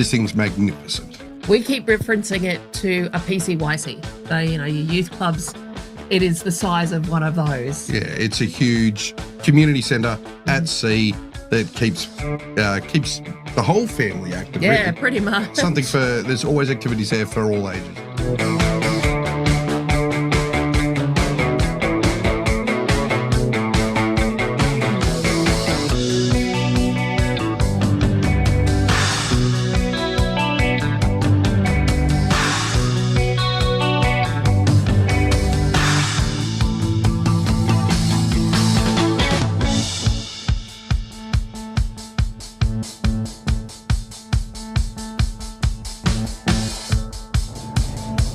This thing's magnificent. We keep referencing it to a PCYC. So, your youth clubs, it is the size of one of those. Yeah, it's a huge community centre at sea that keeps the whole family active. Yeah, really. pretty much. There's always activities there for all ages.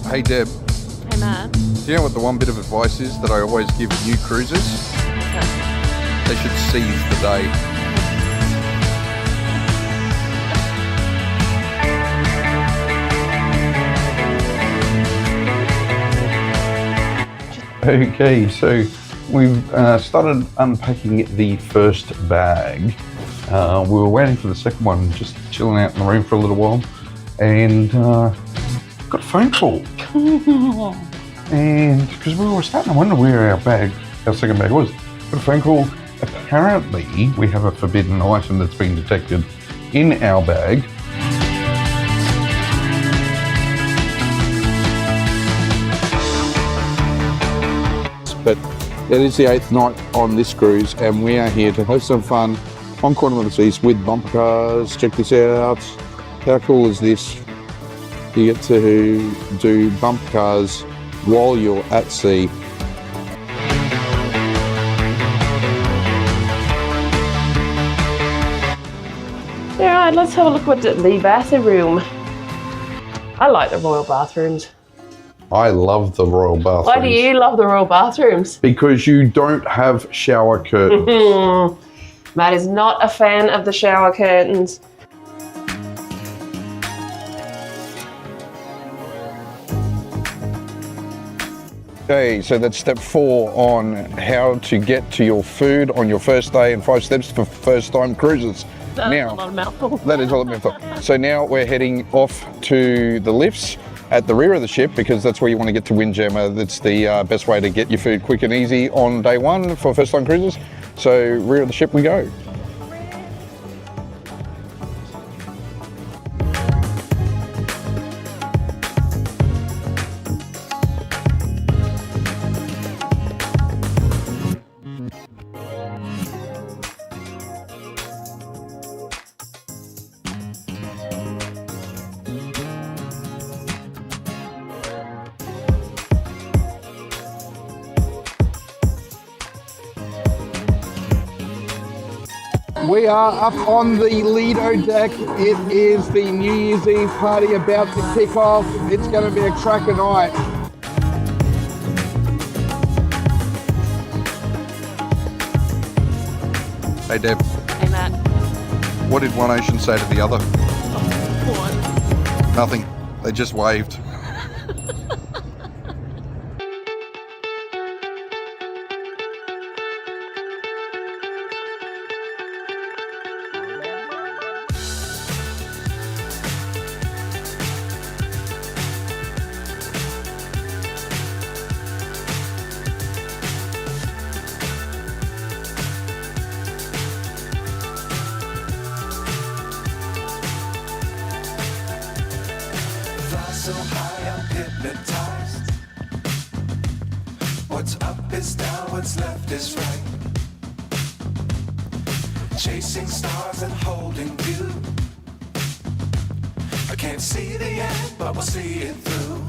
Hey Deb, Hey Matt. do you know what the one bit of advice is that I always give new cruisers? They should seize the day. Okay, so we've started unpacking the first bag. We were waiting for the second one, just chilling out in the room for a little while, and got a phone call. And because we were starting to wonder where our second bag was, got a phone call. Apparently, we have a forbidden item that's been detected in our bag. But it is the 8th night on this cruise, and we are here to have some fun on Carnival of the Seas with bumper cars. Check this out. How cool is this? You get to do bumper cars while you're at sea. Alright, let's have a look at the bathroom. I like the royal bathrooms. I love the royal bathrooms. Why do you love the royal bathrooms? Because you don't have shower curtains. Matt is not a fan of the shower curtains. Okay, so that's step 4 on how to get to your food on your first day, and 5 steps for first time cruises. That's Now, a lot of mouthful. that is all I'm for. So now we're heading off to the lifts at the rear of the ship, because that's where you want to get to Windjammer. That's the best way to get your food quick and easy on day 1 for first time cruises. So rear of the ship we go. We are up on the Lido deck. It is the New Year's Eve party about to kick off. It's going to be a cracker night. Hey Deb, Hey Matt. what did one ocean say to the other? What? Nothing. They just waved. So high I'm hypnotized. What's up is down, what's left is right. Chasing stars and holding you. I can't see the end, but we'll see it through.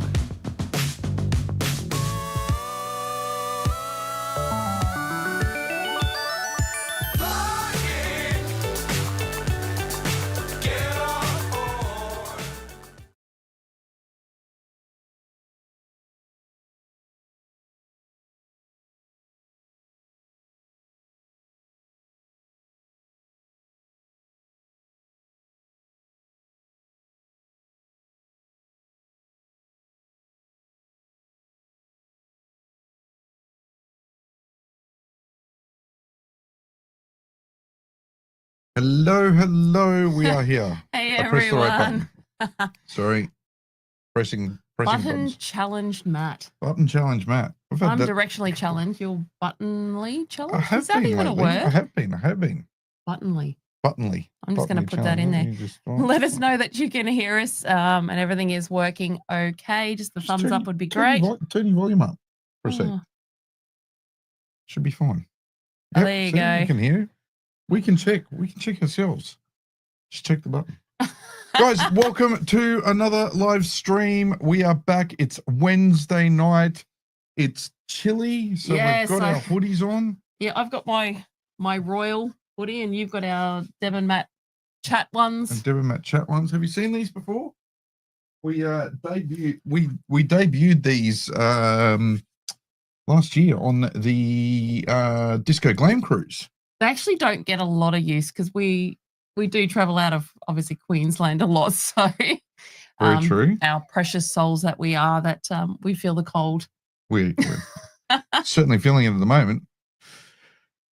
Hello, hello. We are here. Hey, I pressed the right everyone. button. Sorry. Pressing Button buttons. challenged Matt. Button challenge, Matt. I've had I'm that. directionally challenged. You're buttonly I challenged? have Is that been even a lately. word? I have been. Buttonly. Buttonly. I'm just going to put that in there. Let us know that you can hear us and everything is working okay. Just the thumbs up would be great. Turn your volume up for a sec. Oh, Should be fine. oh, there you see, go. We can hear. We can check ourselves. Just check the button. Guys, welcome to another live stream. We are back. It's Wednesday night. It's chilly, so Yes, we've got our hoodies on. Yeah, I've got my royal hoodie and you've got our Devon Matt chat ones. And Devon Matt chat ones. Have you seen these before? We debuted these last year on the Disco Glam Cruise. They actually don't get a lot of use because we do travel out of obviously Queensland a lot. So Very true. Our precious souls that we are, that we feel the cold. We're certainly feeling it at the moment.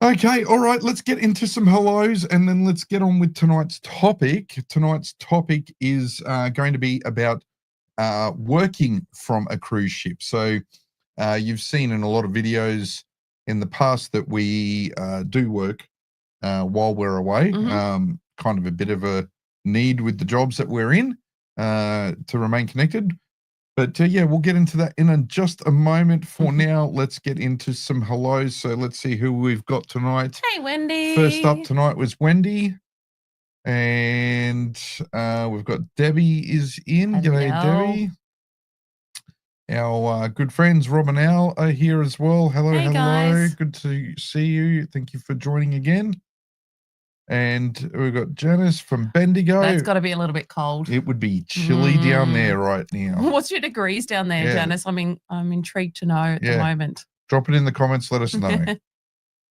Okay, all right, let's get into some hellos and then let's get on with tonight's topic. Tonight's topic is going to be about working from a cruise ship. So you've seen in a lot of videos in the past that we do work while we're away. Mhm. Kind of a bit of a need with the jobs that we're in to remain connected. But yeah, we'll get into that in just a moment. For now, let's get into some hellos. So let's see who we've got tonight. Hey, Wendy. First up tonight was Wendy. And we've got Debbie is in. Hello. G'day, Debbie. Our good friends Rob and Al are here as well. Hello, Hey, hello. guys. Good to see you. Thank you for joining again. And we've got Janice from Bendigo. That's got to be a little bit cold. It would be chilly down there right now. What's your degrees down there, Yeah. Janice? I'm intrigued to know at the moment. Drop it in the comments. Let us know.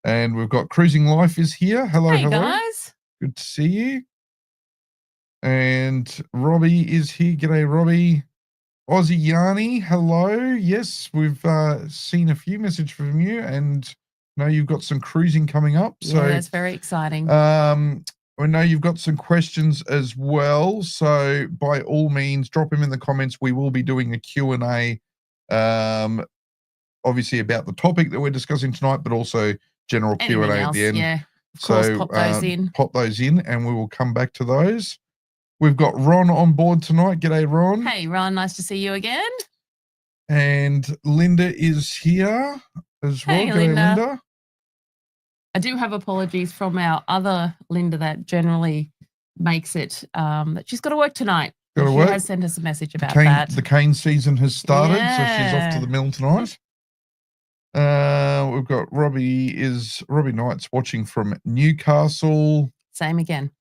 And we've got Cruising Life is here. Hello, Hey, hello. guys. Good to see you. And Robbie is here. G'day, Robbie. Aussie Yanni, hello. Yes, we've seen a few messages from you and know you've got some cruising coming up. So Yeah, that's very exciting. we know you've got some questions as well. So by all means, drop them in the comments. We will be doing a Q&A, obviously about the topic that we're discussing tonight, but also general Anything Q&A at else, the end. yeah. Of course, So pop those in. Pop those in and we will come back to those. We've got Ron on board tonight. G'day, Ron. Hey, Ron, nice to see you again. And Linda is here as well. Hey, G'day, Linda. I do have apologies from our other Linda that generally makes it, that she's got to work tonight. Gotta she work. has sent us a message about The that. cane season has started, so she's off Yeah. to the mill tonight. We've got Robbie Knight's watching from Newcastle. Same again.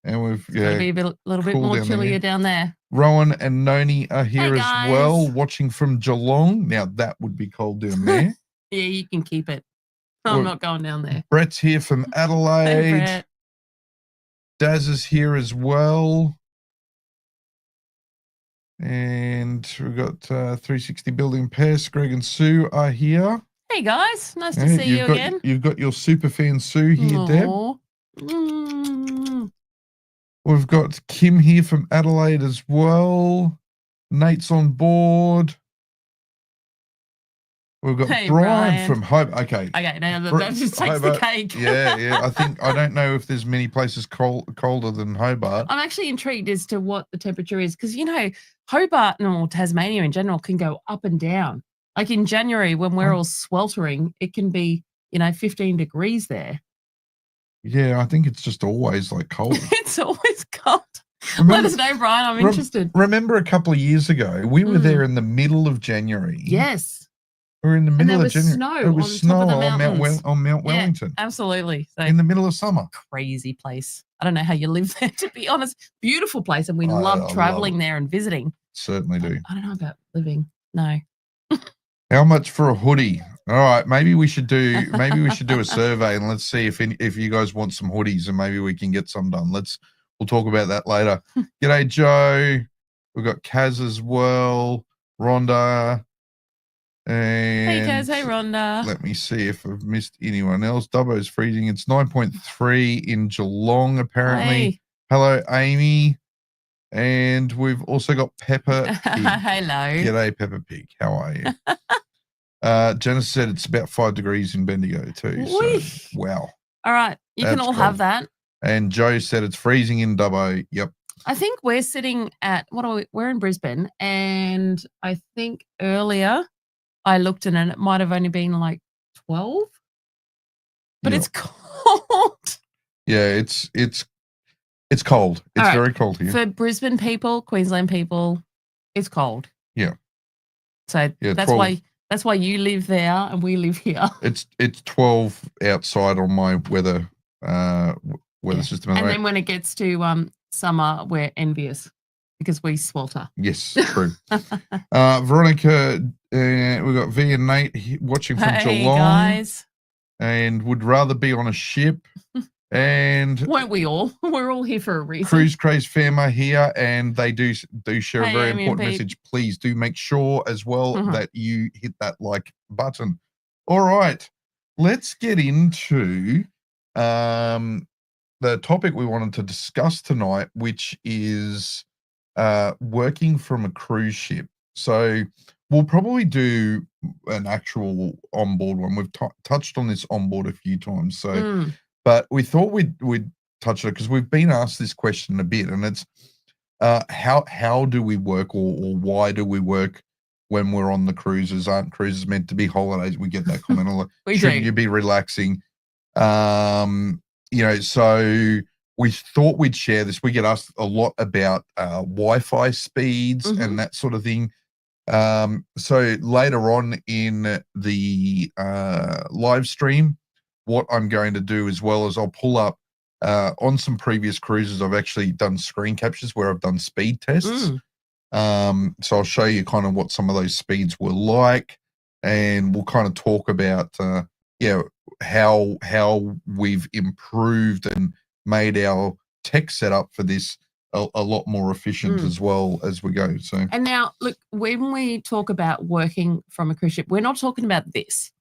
And we've It's gonna be a little bit cool more down chillier there. down there. Rowan and Noni are here Hey, as well, guys. watching from Geelong. Now that would be cold down there. Yeah, you can keep it. I'm Well, not going down there. Brett's here from Hey, Adelaide. Brett. Daz is here as well. And we've got 360 Building Pest. Greg and Sue are here. Hey, guys. Nice to Yeah, see you again. You've got your super fan Sue here, Deb. Aw. Mm. We've got Kim here from Adelaide as well. Nate's on board. We've got Hey, Brian Brian. from Hobart. Okay. Okay, now Br- that just takes the Hobart. cake. Yeah. I don't know if there's many places colder than Hobart. I'm actually intrigued as to what the temperature is because, Hobart or Tasmania in general can go up and down. Like in January when we're all sweltering, it can be, 15 degrees there. Yeah, I think it's just always like cold. It's always cold. Remember- Let us know, Brian. I'm interested. Remember a couple of years ago, we were there in the middle of January. Yes, We were in the And middle there of was January. snow It was on top snow of the on mountains. Mount Yeah. Wellington absolutely. So in the middle of summer. crazy place. I don't know how you live there, to be honest. Beautiful place, and we I love love traveling it. there and visiting. Certainly do. I don't know about living. No. How much for a hoodie? All right, maybe we should do a survey and let's see if you guys want some hoodies and maybe we can get some done. We'll talk about that later. G'day, Joe. We've got Kaz as well. Rhonda. Hey, And Kaz. Hey, Rhonda. let me see if I've missed anyone else. Dubbo's freezing. It's 9.3 in Geelong, apparently. Hey. Hello, Amy. And we've also got Pepper Pig. Hello. G'day, Pepper Pig. How are you? Janice said it's about 5 degrees in Bendigo too. So, Whee! wow. All right. You can That's all have cold. that. And Joe said it's freezing in Dubbo. Yep. I think we're sitting at we're in Brisbane, and I think earlier I looked and it might have only been like 12, but Yep. it's cold. Yeah, it's cold. It's All right. very cold here. For Brisbane people, Queensland people, it's cold. Yeah. So Yeah, that's 12. why you live there and we live here. It's 12 outside on my weather system. And then when it gets to summer, we're envious because we swelter. Yes, true. Veronica, we've got V and Nate watching from Hey Geelong, guys, and would rather be on a ship. And won't we all? We're all here for a reason. Cruise Craze Fama here, and they do share a Hey, very Amy and important Pete. message. Please do make sure as well Mhm. that you hit that like button. All right, let's get into the topic we wanted to discuss tonight, which is working from a cruise ship. So we'll probably do an actual onboard one. We've touched on this onboard a few times. So. Mm. But we thought we'd touch on it because we've been asked this question a bit, and it's how do we work or why do we work when we're on the cruises? Aren't cruises meant to be holidays? We get that comment a lot. We Shouldn't do. you be relaxing? So we thought we'd share this. We get asked a lot about Wi-Fi speeds Mhm. and that sort of thing. So later on in the live stream, what I'm going to do as well is I'll pull up on some previous cruises. I've actually done screen captures where I've done speed tests. So I'll show you kind of what some of those speeds were like, and we'll kind of talk about how we've improved and made our tech setup for this a lot more efficient as well as we go. So And now, look, when we talk about working from a cruise ship, we're not talking about this.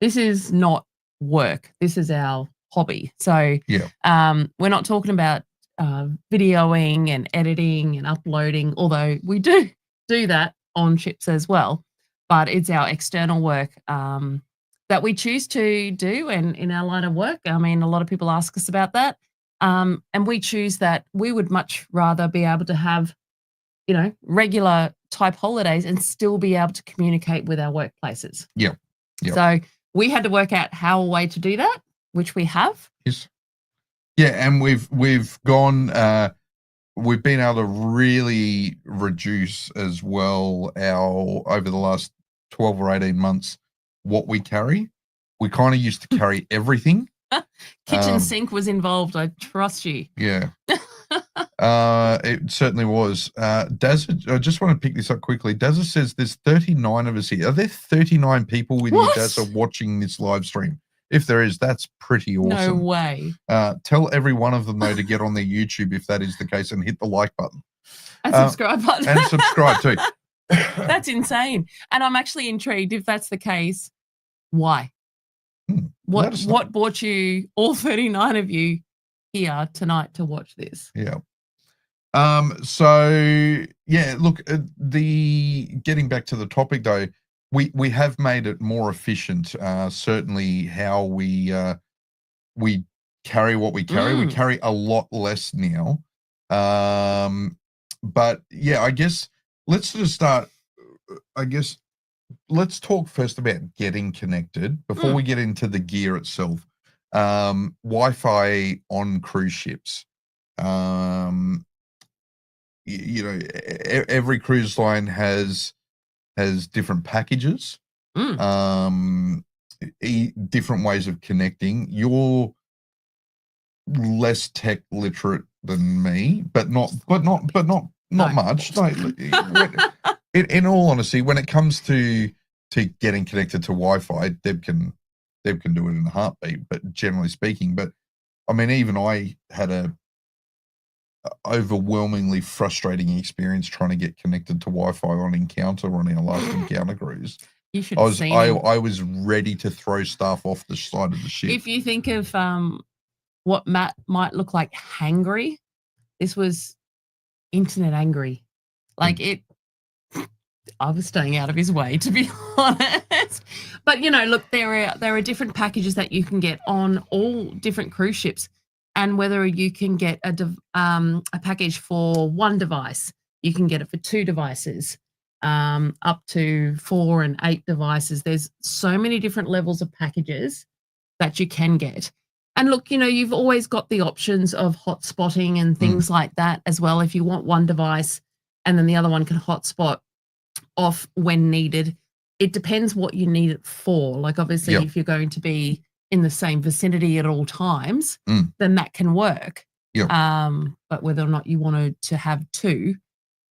This is not work. This is our hobby. So we're not talking about videoing and editing and uploading, although we do that on ships as well. But it's our external work that we choose to do, and in our line of work. I mean, a lot of people ask us about that. And we choose that. We would much rather be able to have, regular type holidays and still be able to communicate with our workplaces. Yeah. So we had to work out how a way to do that, which we have. Yes. Yeah, and we've gone. We've been able to really reduce as well our over the last 12 or 18 months what we carry. We kind of used to carry everything. Kitchen sink was involved. I trust you. Yeah. It certainly was. Dazza, I just want to pick this up quickly. Dazza says there's 39 of us here. Are there 39 people with you, Dazza, watching this live stream? If there is, that's pretty awesome. No way. Tell every one of them, though, to get on their YouTube if that is the case and hit the like button. And subscribe button. And subscribe too. That's insane. And I'm actually intrigued if that's the case. Why? What brought you, all 39 of you, here tonight to watch this? Yeah. So yeah, look, the getting back to the topic though, we have made it more efficient. Certainly how we carry what we carry. We carry a lot less now. But yeah, I guess let's just start. Let's talk first about getting connected before we get into the gear itself. Wi-Fi on cruise ships. Every cruise line has different packages, different ways of connecting. You're less tech literate than me, but not much. In all honesty, when it comes to getting connected to Wi-Fi, Deb can do it in a heartbeat. But generally speaking, I mean, even I had a overwhelmingly frustrating experience trying to get connected to Wi-Fi on our last Encounter cruise. You should I have was seen I, him. I was ready to throw stuff off the side of the ship. If you think of what Matt might look like hangry, this was internet angry. Like it, I was staying out of his way, to be honest. But look, there are different packages that you can get on all different cruise ships, and whether you can get a package for one device, you can get it for 2 devices, up to 4 and 8 devices. There's so many different levels of packages that you can get. And look, you've always got the options of hotspotting and things like that as well. If you want one device and then the other one can hotspot off when needed. It depends what you need it for. Like obviously if you're going to be in the same vicinity at all times, then that can work. But whether or not you wanted to have 2,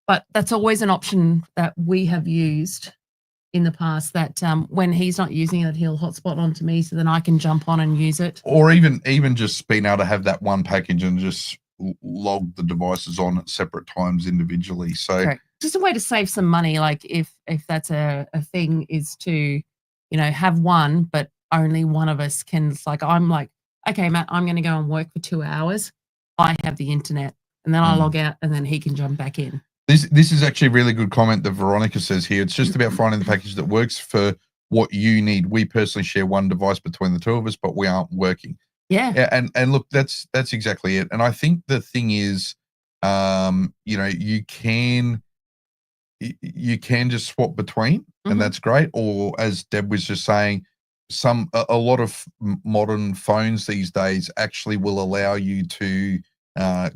but that's always an option that we have used in the past, that when he's not using it, he'll hotspot onto me so then I can jump on and use it. Or even just being able to have that one package and just log the devices on at separate times individually. So correct. Just a way to save some money. Like if that's a thing, is to, have one, but only one of us can. It's like, I'm like, okay, Matt, I'm going to go and work for 2 hours. I have the internet, and then I log out, and then he can jump back in. This is actually a really good comment that Veronica says here. It's just about finding the package that works for what you need. We personally share one device between the 2 of us, but we aren't working. Yeah. And look, that's exactly it. And I think the thing is, you can just swap between, and that's great. Or as Deb was just saying, a lot of modern phones these days actually will allow you to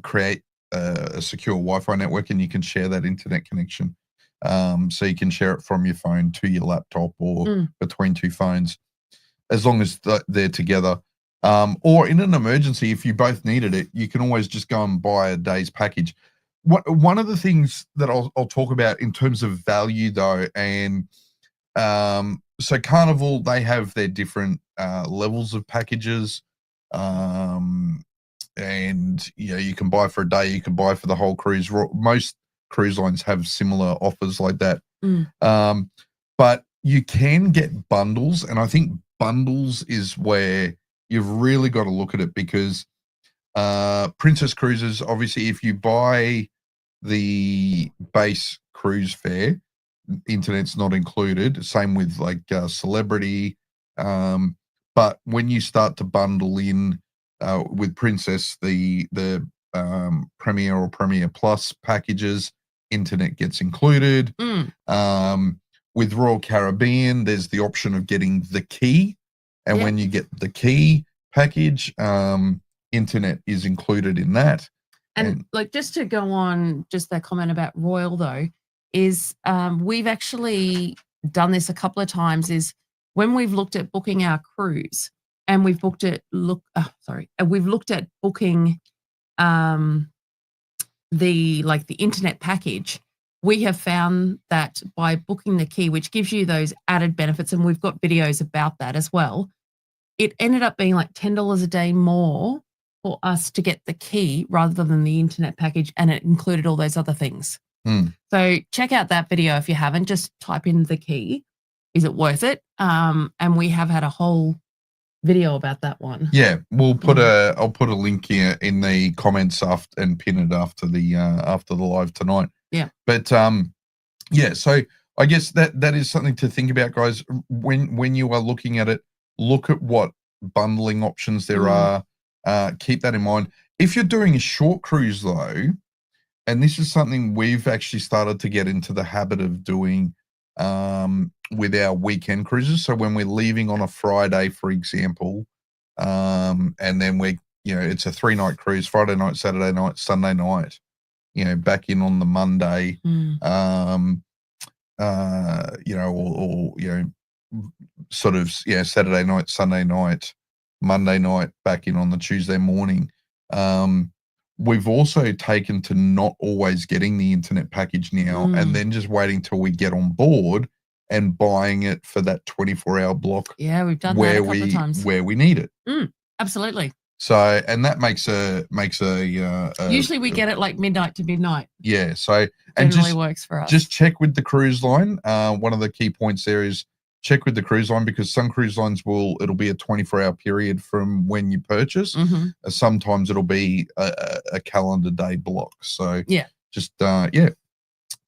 create a secure Wi-Fi network, and you can share that internet connection. So you can share it from your phone to your laptop or between 2 phones, as long as they're together. Or in an emergency, if you both needed it, you can always just go and buy a day's package. One of the things that I'll talk about in terms of value, though, and so Carnival, they have their different levels of packages, and you can buy for a day, you can buy for the whole cruise. Most cruise lines have similar offers like that, but you can get bundles, and I think bundles is where you've really got to look at it, because Princess Cruises, obviously, if you buy the base cruise fare, internet's not included. Same with like Celebrity, but when you start to bundle in with Princess, the Premier or Premier Plus packages, internet gets included. With Royal Caribbean, there's the option of getting the key, and when you get the key package, internet is included in that. And like, just to go on, just that comment about Royal though, is we've actually done this a couple of times, is when we've looked at booking our cruise, and we've looked at booking the internet package, we have found that by booking the key, which gives you those added benefits, and we've got videos about that as well, it ended up being like $10 a day more for us to get the key rather than the internet package, and it included all those other things. So check out that video if you haven't. Just type in the key. Is it worth it? And we have had a whole video about that one. Yeah, I'll put a link here in the comments and pin it after the live tonight. Yeah. But so I guess that is something to think about, guys. When you are looking at it, look at what bundling options there are. Keep that in mind. If you're doing a short cruise though, and this is something we've actually started to get into the habit of doing with our weekend cruises. So when we're leaving on a Friday, for example, and then it's a 3-night cruise, Friday night, Saturday night, Sunday night, back in on the Monday, Saturday night, Sunday night, Monday night, back in on the Tuesday morning. We've also taken to not always getting the internet package now, and then just waiting till we get on board and buying it for that 24-hour block. Yeah, we've done that a couple of times. Where we need it. Absolutely. So, and that makes a usually we get it like midnight to midnight. Yeah. So, and generally works for us. Just check with the cruise line. One of the key points there is check with the cruise line, because some cruise lines it'll be a 24-hour period from when you purchase. Mm-hmm. Sometimes it'll be a calendar day block. So Yeah. just yeah.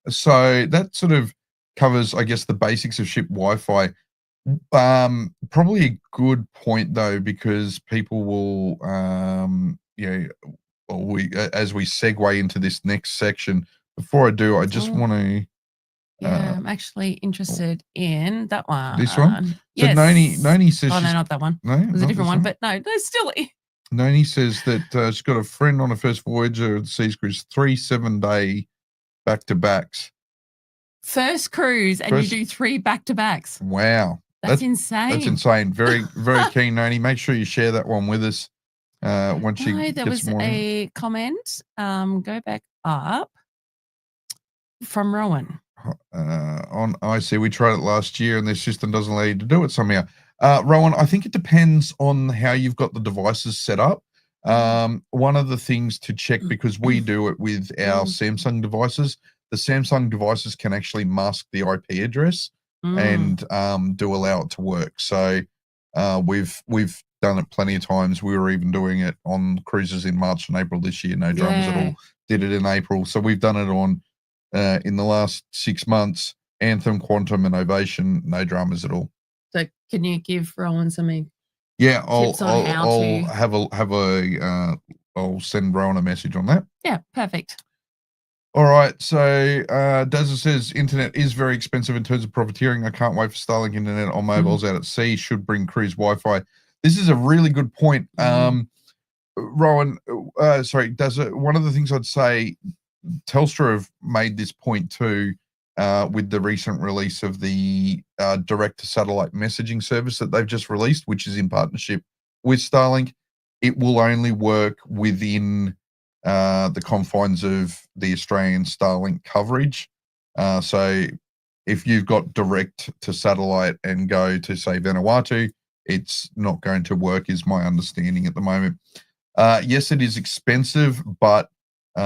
So that sort of covers, I guess, the basics of ship Wi-Fi. Probably a good point though, because people will as we segue into this next section. Before I do, I just want to. Yeah, I'm actually interested in that one. This one? So Yes. Noni says Oh, no, she's, not that one. no, It was a not different this one, but no, still. Noni says that she's got a friend on a first Voyager of the Seas cruise, 3 7-day back-to-backs. First cruise, and you do 3 back-to-backs. Wow. That's insane. That's insane. Very, very keen, Noni. Make sure you share that one with us once you get there was some more. a comment. Go back up from Rowan. On IC, we tried it last year and their system doesn't allow you to do it somehow. Rowan, I think it depends on how you've got the devices set up. One of the things to check, because we do it with our Samsung devices, the Samsung devices can actually mask the IP address and do allow it to work. So we've done it plenty of times. We were even doing it on cruises in March and April this year. No dramas at all. Did it in April. So we've done it on in the last 6 months, Anthem, Quantum, and Ovation, no dramas at all. So can you give Rowan something? Yeah, I'll I'll send Rowan a message on that. Yeah, perfect. All right, so Dazza says internet is very expensive in terms of profiteering. I can't wait for Starlink internet on mobiles out at sea. Should bring cruise Wi-Fi. This is a really good point. Rowan, sorry, Dazza, one of the things I'd say, Telstra have made this point too with the recent release of the direct-to-satellite messaging service that they've just released, which is in partnership with Starlink. It will only work within the confines of the Australian Starlink coverage. So if you've got direct-to-satellite and go to, say, Vanuatu, it's not going to work, is my understanding at the moment. Yes, it is expensive, but they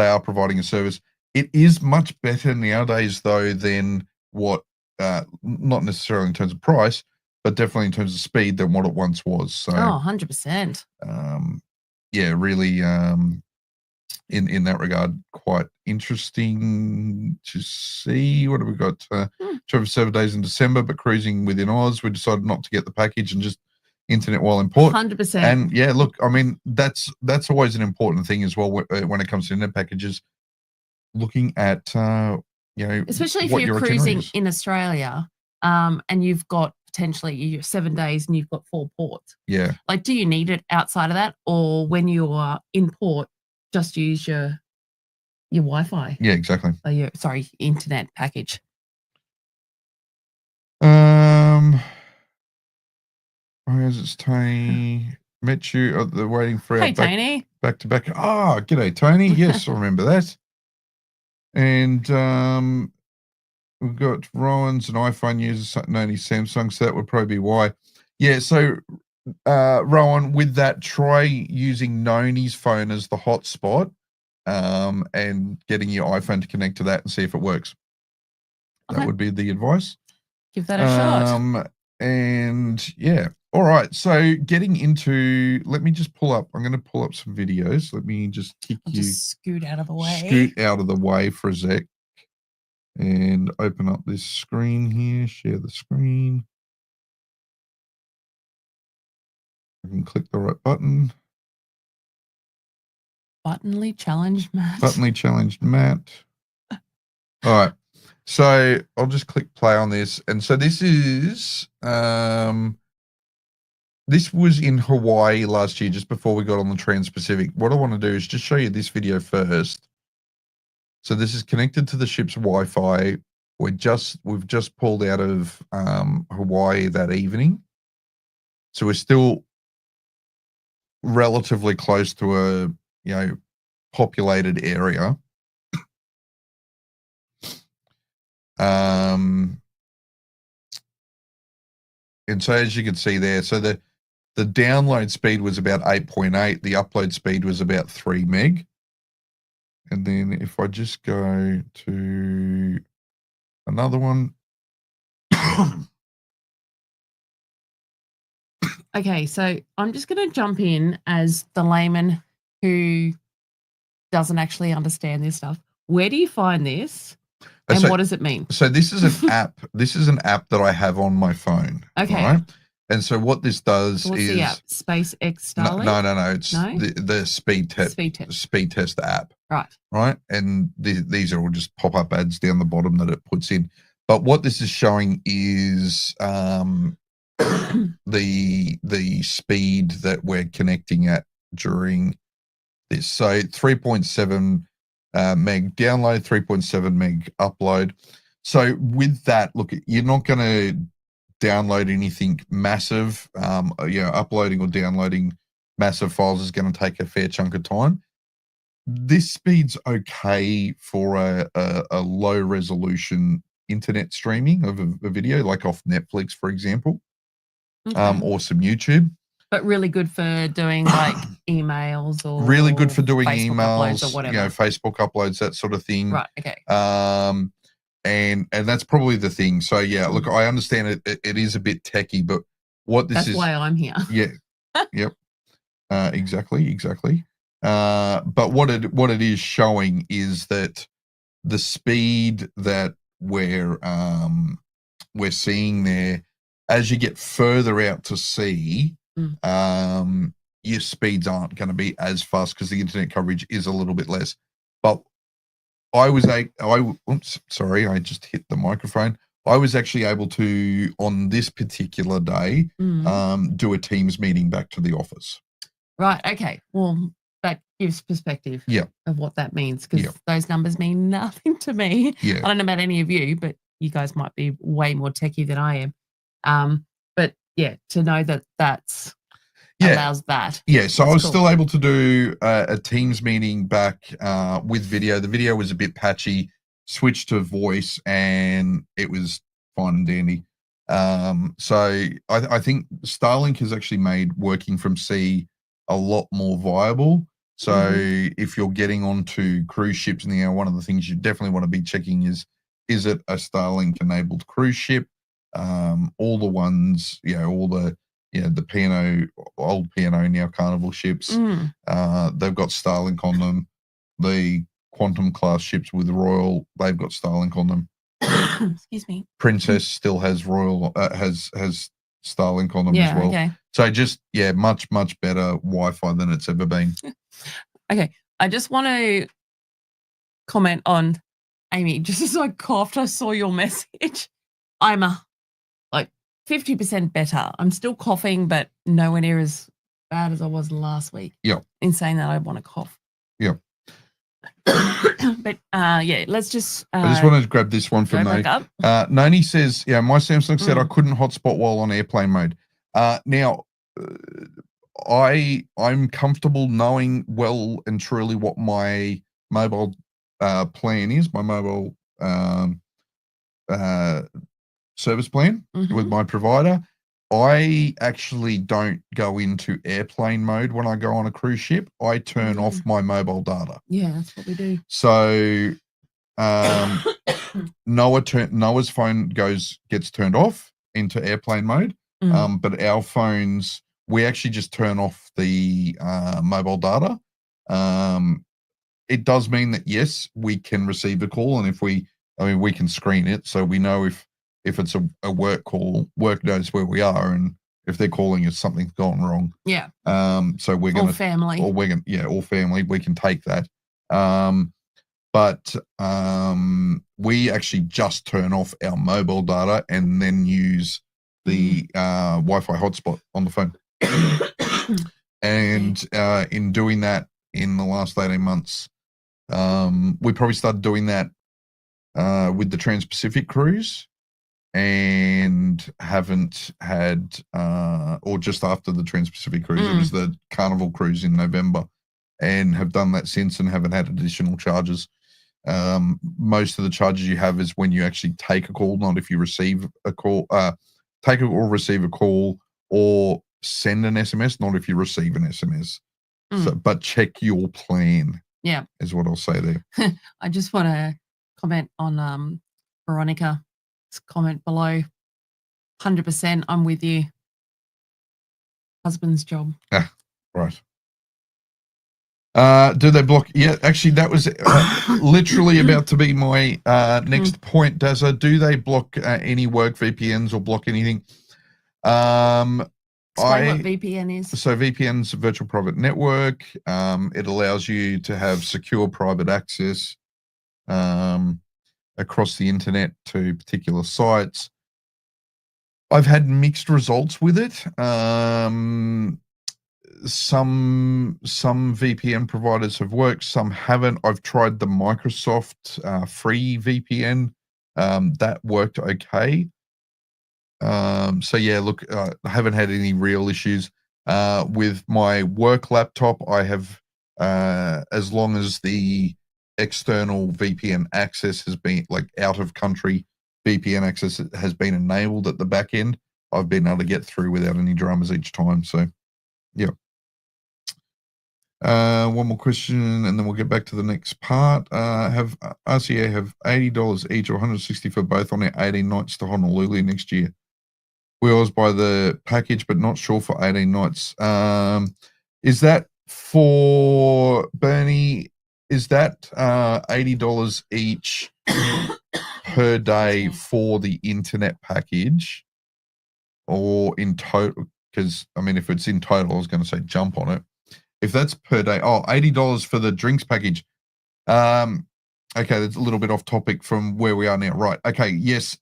are providing a service. It is much better nowadays, though, than what, not necessarily in terms of price, but definitely in terms of speed than what it once was. So, 100%. Yeah, really, in that regard, quite interesting to see. What have we got? Travel 7 days in December, but cruising within Oz. We decided not to get the package and just internet while in port. 100%. And yeah, look, I mean, that's always an important thing as well when it comes to internet packages. Looking at especially if you're cruising in Australia, and you've got potentially your 7 days and you've got 4 ports. Yeah. Like, do you need it outside of that, or when you are in port, just use your Wi-Fi? Yeah, exactly. Internet package. It's Tony. Met you. They're waiting for our Tony. Back to back. Oh, g'day, Tony. Yes, I remember that. And we've got Rowan's an iPhone user, Noni Samsung, so that would probably be why. Yeah, so Rowan, with that, try using Noni's phone as the hotspot and getting your iPhone to connect to that and see if it works. Okay. That would be the advice. Give that a shot. And yeah. All right. So getting into, let me just pull up. I'm going to pull up some videos. Let me just scoot out of the way. Scoot out of the way for a sec. And open up this screen here. Share the screen. I can click the right button. Buttonly challenged Matt. Buttonly challenged Matt. All right. So I'll just click play on this. And so this is this was in Hawaii last year, just before we got on the Trans-Pacific. What I want to do is just show you this video first. So this is connected to the ship's Wi-Fi. We've just pulled out of Hawaii that evening. So we're still relatively close to a populated area. And so as you can see there, so the download speed was about 8.8, the upload speed was about 3 meg. And then if I just go to another one, Okay, so I'm just going to jump in as the layman who doesn't actually understand this stuff. Where do you find this, and what does it mean? So this is an app. This is an app that I have on my phone. Okay. Right? And so what this does So what's is the app? SpaceX Starlink? no. It's No? the speed test app. Right. Right. And these are all just pop up ads down the bottom that it puts in. But what this is showing is the speed that we're connecting at during this. So 3.7 meg download, 3.7 meg upload. So with that, look, you're not going to download anything massive. Uploading or downloading massive files is going to take a fair chunk of time. This speed's okay for a low resolution internet streaming of a video, like off Netflix, for example, or some YouTube. But really good for doing like emails or really good for doing Facebook emails, uploads or whatever. Facebook uploads, that sort of thing. Right. Okay. And that's probably the thing. So yeah, look, I understand it is a bit techie, but that's why I'm here. Yeah. Yep. Exactly. But what it is showing is that the speed that we're seeing there, as you get further out to sea, your speeds aren't going to be as fast because the internet coverage is a little bit less. But sorry, I just hit the microphone. I was actually able to, on this particular day, do a Teams meeting back to the office. Right. Okay. Well, that gives perspective of what that means, because those numbers mean nothing to me. Yeah. I don't know about any of you, but you guys might be way more techie than I am. But yeah, to know that that's allows that. Yeah, so I was still able to do a Teams meeting back with video. The video was a bit patchy, switched to voice, and it was fine and dandy. So I think Starlink has actually made working from sea a lot more viable. So if you're getting onto cruise ships now, one of the things you definitely want to be checking is it a Starlink enabled cruise ship? All the ones, all the old P&O now Carnival ships, they've got Starlink on them. The Quantum class ships with Royal, they've got Starlink on them. Excuse me. Princess still has Royal has Starlink on them as well. Okay. So just much better Wi-Fi than it's ever been. Okay, I just want to comment on Amy. Just as I coughed, I saw your message. I'm 50% better. I'm still coughing, but nowhere near as bad as I was last week. Yeah. In saying that, I want to cough. Yeah. But let's just. I just wanted to grab this one from Noni says, my Samsung said I couldn't hotspot while on airplane mode. Now, I'm comfortable knowing well and truly what my mobile plan is, my mobile service plan with my provider. I actually don't go into airplane mode when I go on a cruise ship. I turn off my mobile data. Yeah, that's what we do. So Noah's phone gets turned off into airplane mode. But our phones, we actually just turn off the mobile data. It does mean that yes, we can receive a call, and we can screen it, so we know if it's a work call, work knows where we are, and if they're calling us, something's gone wrong. Yeah. So we're gonna all family, all family. We can take that. But we actually just turn off our mobile data and then use the Wi-Fi hotspot on the phone. And in doing that in the last 18 months, we probably started doing that with the Trans-Pacific cruise, and haven't had, or just after the Trans-Pacific cruise, it was the Carnival cruise in November, and have done that since and haven't had additional charges. Most of the charges you have is when you actually take a call, not if you receive a call, take or receive a call or send an SMS, not if you receive an SMS. So, but check your plan. Yeah. Is what I'll say there. I just want to comment on Veronica's comment below. 100%, I'm with you. husband's job. Right. Do they block? Yeah, actually, that was literally about to be my next point, Dazza. Do they block any work VPNs or block anything? Explain what VPN is. So VPN's a virtual private network. It allows you to have secure private access across the internet to particular sites. I've had mixed results with it. Some VPN providers have worked, some haven't. I've tried the Microsoft free VPN. That worked okay. So yeah, look, I haven't had any real issues. With my work laptop, I have, as long as the external VPN access has been, like out of country VPN access has been enabled at the back end, I've been able to get through without any dramas each time. So, yeah. One more question, and then we'll get back to the next part. Have RCA have $80 each or $160 for both on their 18 nights to Honolulu next year? We always buy the package, but not sure for 18 nights. Is that for Bernie? Is that $80 each per day for the internet package, or in total? Because I mean, if it's in total, I was going to say jump on it. If that's per day, $80 for the drinks package. Okay, that's a little bit off topic from where we are now. Right. Okay. Yes.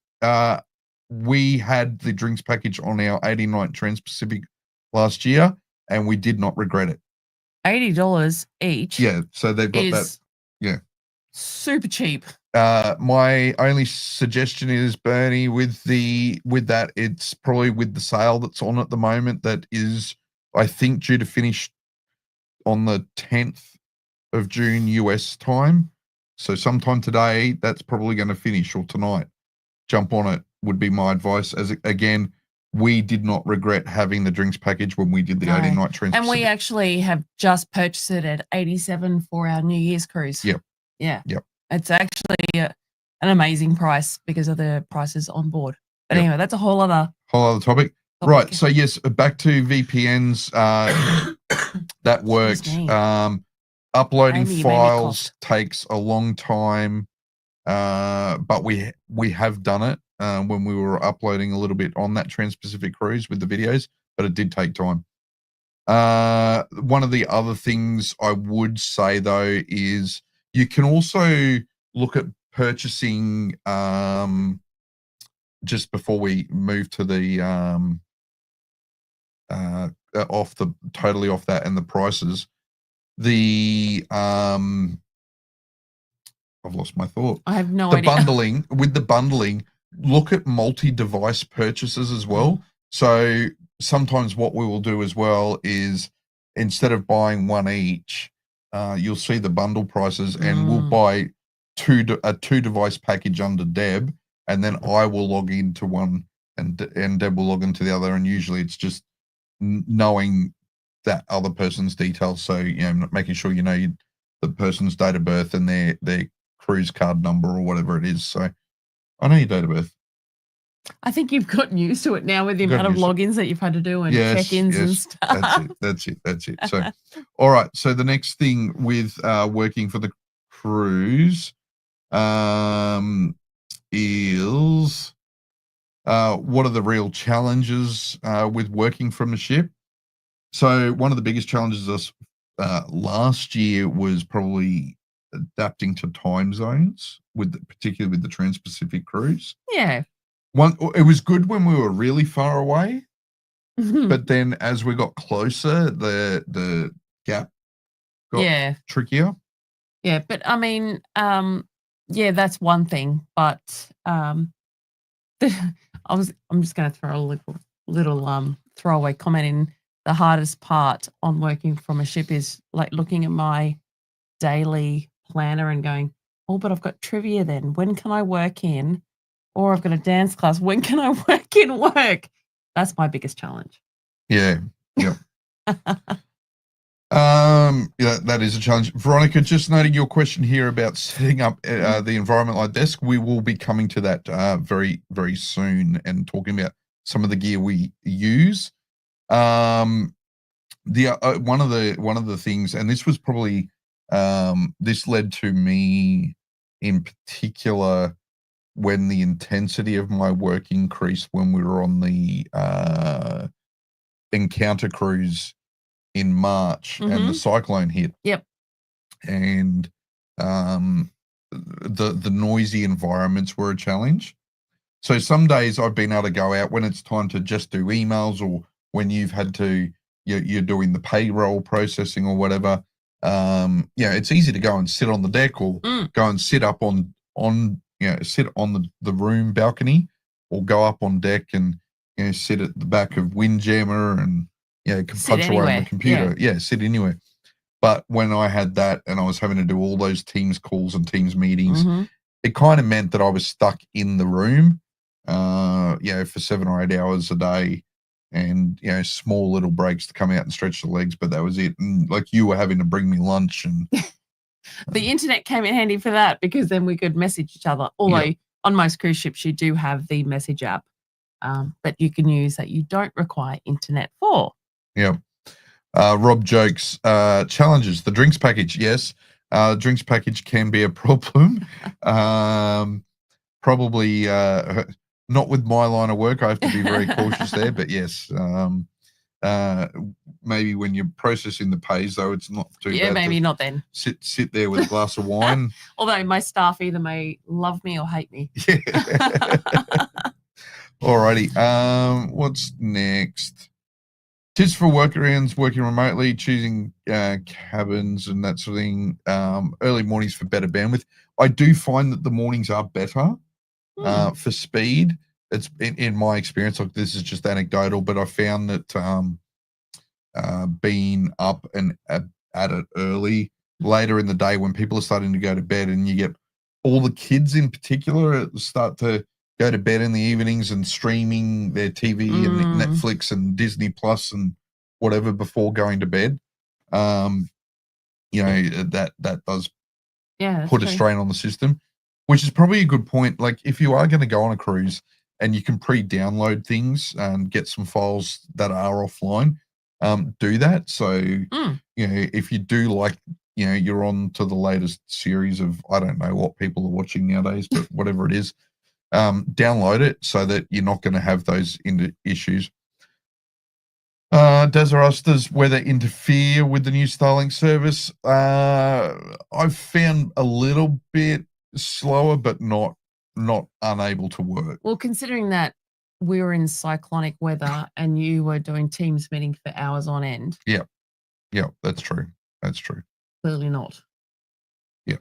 We had the drinks package on our 80-night Trans-Pacific last year, and we did not regret it. $80 each. Yeah. So they've got that. Yeah. Super cheap. My only suggestion is, Bernie, with that, it's probably with the sale that's on at the moment that is, I think, due to finish on the 10th of June US time. So sometime today, that's probably going to finish, or tonight. Jump on it would be my advice. As again, we did not regret having the drinks package when we did the 80-night Trans-Pacific. And we actually have just purchased it at $87 for our New Year's cruise. Yep. Yeah. Yep. It's actually an amazing price because of the prices on board. But anyway, that's a whole other topic. Right. So yes, back to VPNs. That worked. Uploading files takes a long time, but we have done it when we were uploading a little bit on that Trans-Pacific cruise with the videos, but it did take time. One of the other things I would say though is you can also look at purchasing just before we move to the totally off that and the prices. I've lost my thought. I have no idea. The bundling, look at multi-device purchases as well. So sometimes what we will do as well is, instead of buying one each, you'll see the bundle prices, and we'll buy a two-device package under Deb, and then I will log into one, and Deb will log into the other, and usually it's just knowing that other person's details. So, making sure the person's date of birth and their cruise card number or whatever it is. So I know your date of birth. I think you've gotten used to it now with the amount of logins that you've had to do and check-ins and stuff. That's it. So, all right. So the next thing with working for the cruise is what are the real challenges with working from the ship? So one of the biggest challenges last year was probably adapting to time zones, particularly with the Trans-Pacific cruise. Yeah. It was good when we were really far away, but then as we got closer, the gap got trickier. Yeah, but I mean, that's one thing. But I'm just going to throw a little throwaway comment in. The hardest part on working from a ship is like looking at my daily planner and going, oh, but I've got trivia then. When can I work in? Or I've got a dance class. When can I work in work? That's my biggest challenge. Yeah. That is a challenge. Veronica, just noting your question here about setting up the Environment Light desk. We will be coming to that very, very soon and talking about some of the gear we use. One of the things, and this was probably this led to me in particular when the intensity of my work increased when we were on the encounter cruise in March and the cyclone hit. Yep. And the noisy environments were a challenge. So some days I've been able to go out when it's time to just do emails, or when you've had to, you're doing the payroll processing or whatever. It's easy to go and sit on the deck, or go and sit up on sit on the room balcony, or go up on deck and sit at the back of Windjammer and can punch away on the computer. Yeah, sit anywhere. But when I had that and I was having to do all those Teams calls and Teams meetings, it kind of meant that I was stuck in the room, for 7 or 8 hours a day, and small little breaks to come out and stretch the legs, but that was it. And like, you were having to bring me lunch, and the internet came in handy for that, because then we could message each other. Although on most cruise ships you do have the message app that you can use that you don't require internet for. Yeah. Rob jokes, challenges, the drinks package. Yes, drinks package can be a problem. Probably not with my line of work. I have to be very cautious there, but yes, maybe when you're processing the pays, though, it's not too bad. Yeah, maybe not then. Sit there with a glass of wine. Although my staff either may love me or hate me. Yeah. Alrighty. What's next? Tips for workarounds, working remotely, choosing cabins and that sort of thing. Early mornings for better bandwidth. I do find that the mornings are better for speed. It's in my experience. Like, this is just anecdotal, but I found that being up and at it early, later in the day, when people are starting to go to bed, and you get all the kids in particular start to go to bed in the evenings and streaming their TV and Netflix and Disney Plus and whatever before going to bed. That does put a strain on the system, which is probably a good point. Like, if you are going to go on a cruise and you can pre-download things and get some files that are offline, do that. So, if you do, like, you're on to the latest series of, I don't know what people are watching nowadays, but whatever it is, download it so that you're not going to have those issues. Does weather interfere with the new Starlink service? I've found a little bit slower, but not unable to work. Well, considering that we were in cyclonic weather and you were doing Teams meetings for hours on end. Yeah, that's true. Clearly not. Yeah,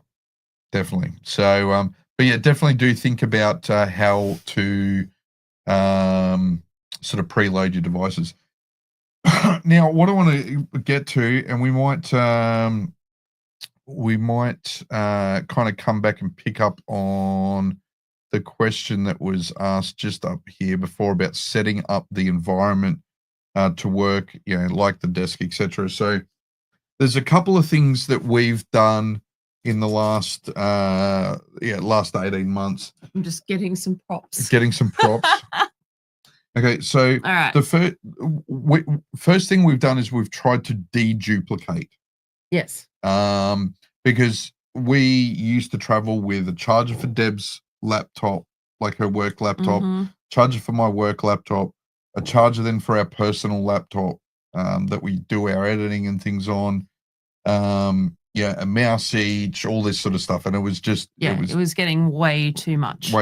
definitely. So, but yeah, definitely do think about how to sort of preload your devices. Now, what I want to get to, and we might kind of come back and pick up on the question that was asked just up here before about setting up the environment to work, like the desk, etc. So there's a couple of things that we've done in the last 18 months. I'm just getting some props. Okay, so all right. The first thing we've done is we've tried to deduplicate. Yes. Because we used to travel with a charger for Deb's laptop, like her work laptop, charger for my work laptop, a charger then for our personal laptop that we do our editing and things on. A mouse each, all this sort of stuff. And it was just... it was getting way too much.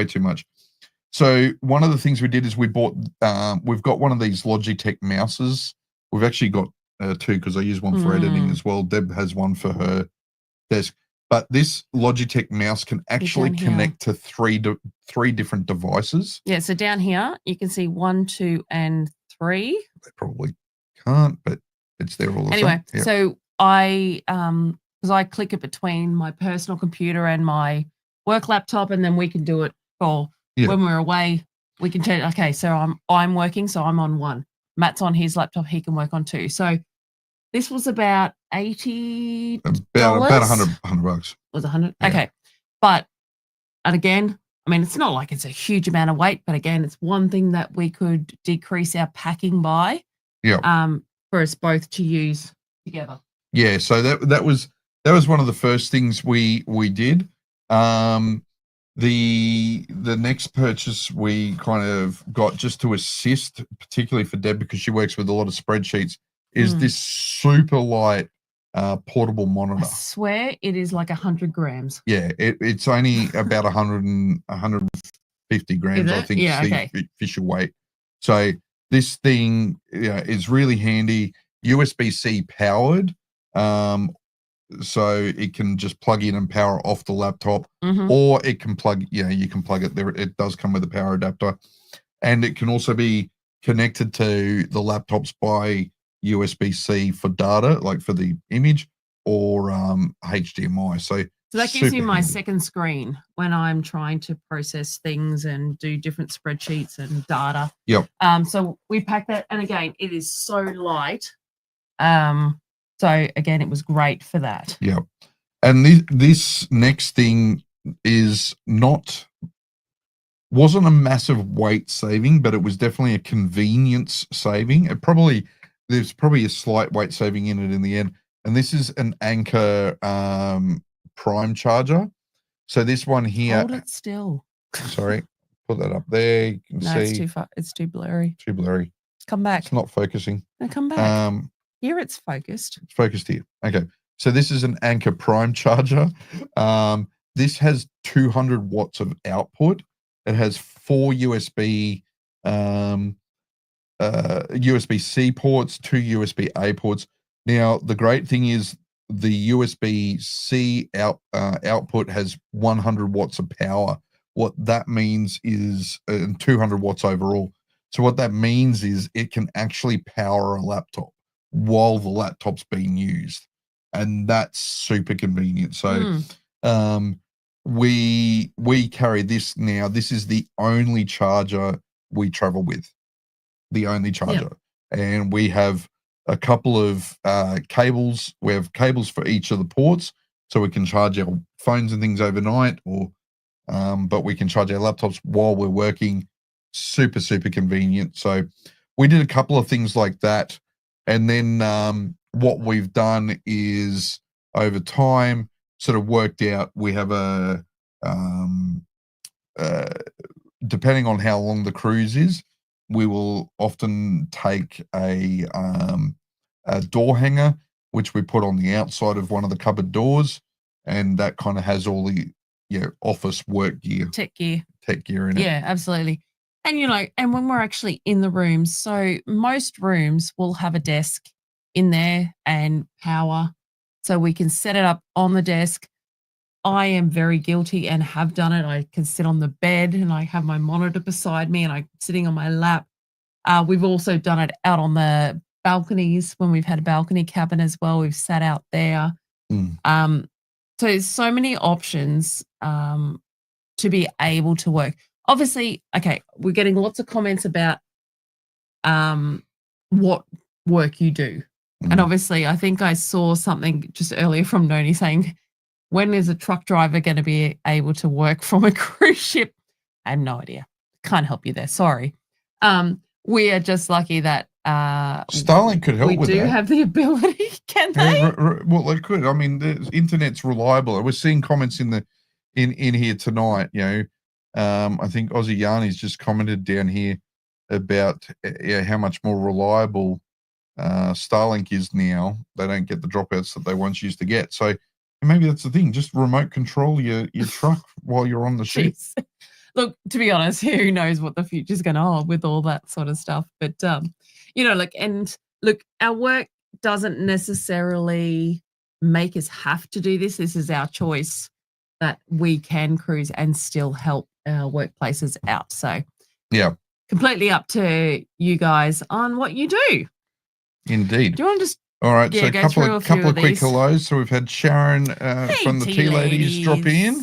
So one of the things we did is we bought, we've got one of these Logitech mouses. We've actually got two, because I use one for editing as well. Deb has one for her desk. But this Logitech mouse can actually connect to three different devices. Yeah, so down here, you can see 1, 2, and 3. They probably can't, but it's there all the time. Anyway, so I, because I click it between my personal computer and my work laptop, and then we can do it for... When we're away, we can change. Okay, so I'm working, so I'm on 1. Matt's on his laptop; he can work on 2. So this was about $80. About $100. Was $100? Yeah. Okay, and again, I mean, it's not like it's a huge amount of weight, but again, it's one thing that we could decrease our packing by. for us both to use together. Yeah, so that was one of the first things we did. The next purchase we kind of got just to assist, particularly for Deb because she works with a lot of spreadsheets, is this super light portable monitor. I swear it is like 100 grams. Yeah, it's only about 150 grams, I think, is the official weight. So this thing is really handy, USB-C powered. So it can just plug in and power off the laptop, or it can plug, you can plug it there. It does come with a power adapter, and it can also be connected to the laptops by USB-C for data, like for the image, or HDMI. So that gives you my second screen when I'm trying to process things and do different spreadsheets and data. Yep. So we packed that, and again, it is so light. So again, it was great for that. Yeah. And this next thing wasn't a massive weight saving, but it was definitely a convenience saving. There's probably a slight weight saving in it in the end. And this is an Anker Prime charger. So this one here. Hold it still. Sorry. Put that up there. You can see. It's too far. It's too blurry. Too blurry. Come back. It's not focusing. No, come back. Here it's focused. It's focused here. Okay. So this is an Anker Prime charger. This has 200 watts of output. It has 4 USB-C ports, 2 USB-A ports. Now, the great thing is the USB-C output has 100 watts of power. What that means is 200 watts overall. So what that means is it can actually power a laptop while the laptop's being used, and that's super convenient. So we carry this now. This is the only charger we travel with, the only charger. And we have a couple of cables. We have cables for each of the ports, so we can charge our phones and things overnight, or but we can charge our laptops while we're working. Super convenient. So we did a couple of things like that. And then what we've done is over time sort of worked out, we have depending on how long the cruise is, we will often take a door hanger, which we put on the outside of one of the cupboard doors. And that kind of has all the office work gear. Tech gear in it. Yeah, absolutely. And, and when we're actually in the rooms, so most rooms will have a desk in there and power, so we can set it up on the desk. I am very guilty and have done it. I can sit on the bed and I have my monitor beside me and I'm sitting on my lap. We've also done it out on the balconies when we've had a balcony cabin as well. We've sat out there. So many options to be able to work. Obviously, okay, we're getting lots of comments about what work you do. And obviously, I think I saw something just earlier from Noni saying, when is a truck driver going to be able to work from a cruise ship? I have no idea. Can't help you there. Sorry. We are just lucky that Starlink could help with that. We do have the ability, can they? Well, they could. I mean, the internet's reliable. We're seeing comments in here tonight, I think Aussie Yarni's just commented down here about how much more reliable Starlink is now. They don't get the dropouts that they once used to get. So maybe that's the thing. Just remote control your truck while you're on the ship. Look, to be honest, who knows what the future's going to hold with all that sort of stuff. But, our work doesn't necessarily make us have to do this. This is our choice that we can cruise and still help our workplaces out. So completely up to you guys on what you do. Indeed. Do you want to just all right, so a couple of quick hellos. So we've had Sharon from the Tea Ladies drop in,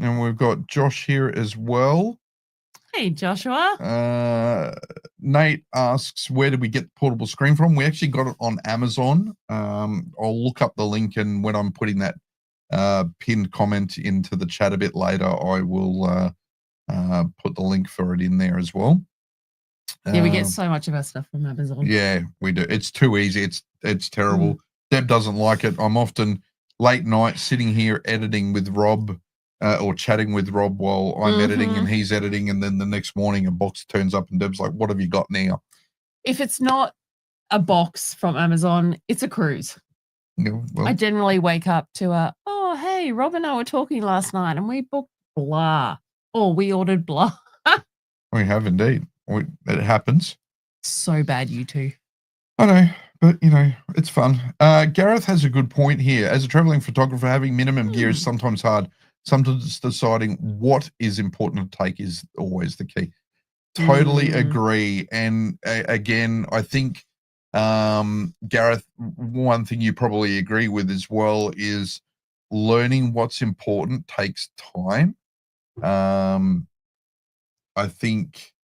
and we've got Josh here as well. Hey, Joshua. Nate asks, where did we get the portable screen from? We actually got it on Amazon. I'll look up the link, and when I'm putting that pinned comment into the chat a bit later, I will put the link for it in there as well. Yeah, we get so much of our stuff from Amazon. Yeah, we do. It's too easy. It's terrible. Deb doesn't like it. I'm often late night sitting here editing with Rob or chatting with Rob while I'm editing and he's editing, and then the next morning a box turns up and Deb's like, "What have you got now?" If it's not a box from Amazon, it's a cruise. Yeah, well, I generally wake up to oh, hey, Rob and I were talking last night and we booked blah, or we ordered blah. we have indeed. It happens. So bad, you two. I know, but it's fun. Gareth has a good point here. As a traveling photographer, having minimum gear is sometimes hard. Sometimes deciding what is important to take is always the key. Totally agree. And again, I think, Gareth, one thing you probably agree with as well is learning what's important takes time. I think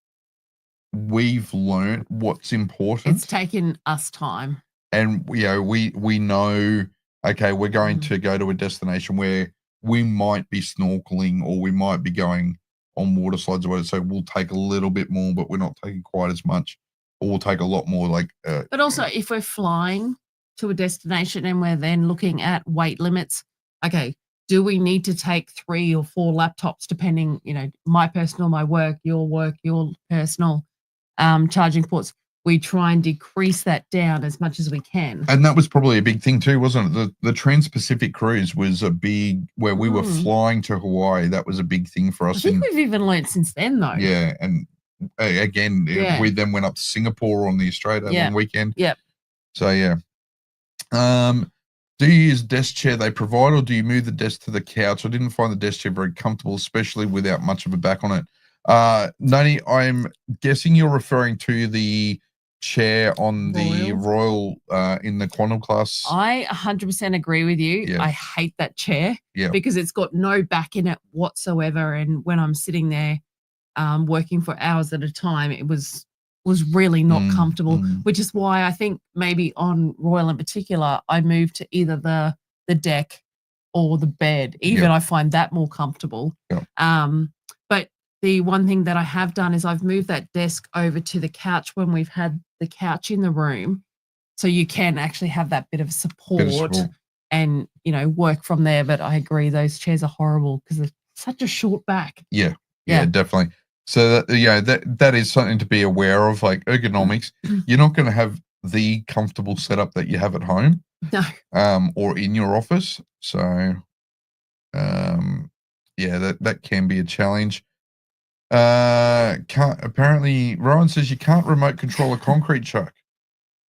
we've learned what's important. It's taken us time. And we know, okay, we're going to go to a destination where we might be snorkeling or we might be going on water slides or whatever. So we'll take a little bit more, but we're not taking quite as much. Or we'll take a lot more. But also, if we're flying to a destination and we're then looking at weight limits, okay, do we need to take 3 or 4 laptops, depending, my personal, my work, your personal charging ports? We try and decrease that down as much as we can. And that was probably a big thing too, wasn't it? The Trans-Pacific cruise was a big, where we were flying to Hawaii. That was a big thing for us. I think we've even learned since then, though. Yeah, and again, we then went up to Singapore on the Australia long weekend. Yep. So yeah. Do you use desk chair they provide, or do you move the desk to the couch? I didn't find the desk chair very comfortable, especially without much of a back on it. Noni, I'm guessing you're referring to the chair on the Royal in the Quantum class. I 100% agree with you. Yeah. I hate that chair Yeah. because it's got no back in it whatsoever. And when I'm sitting there working for hours at a time, it was really not comfortable, which is why I think maybe on Royal in particular, I moved to either the deck or the bed. Even I find that more comfortable. Yeah. But the one thing that I have done is I've moved that desk over to the couch when we've had the couch in the room. So you can actually have that bit of support and, work from there. But I agree, those chairs are horrible because they're such a short back. Yeah, definitely. So that is something to be aware of, like ergonomics. You're not going to have the comfortable setup that you have at home, or in your office. So, that can be a challenge. Apparently, Ryan says you can't remote control a concrete truck.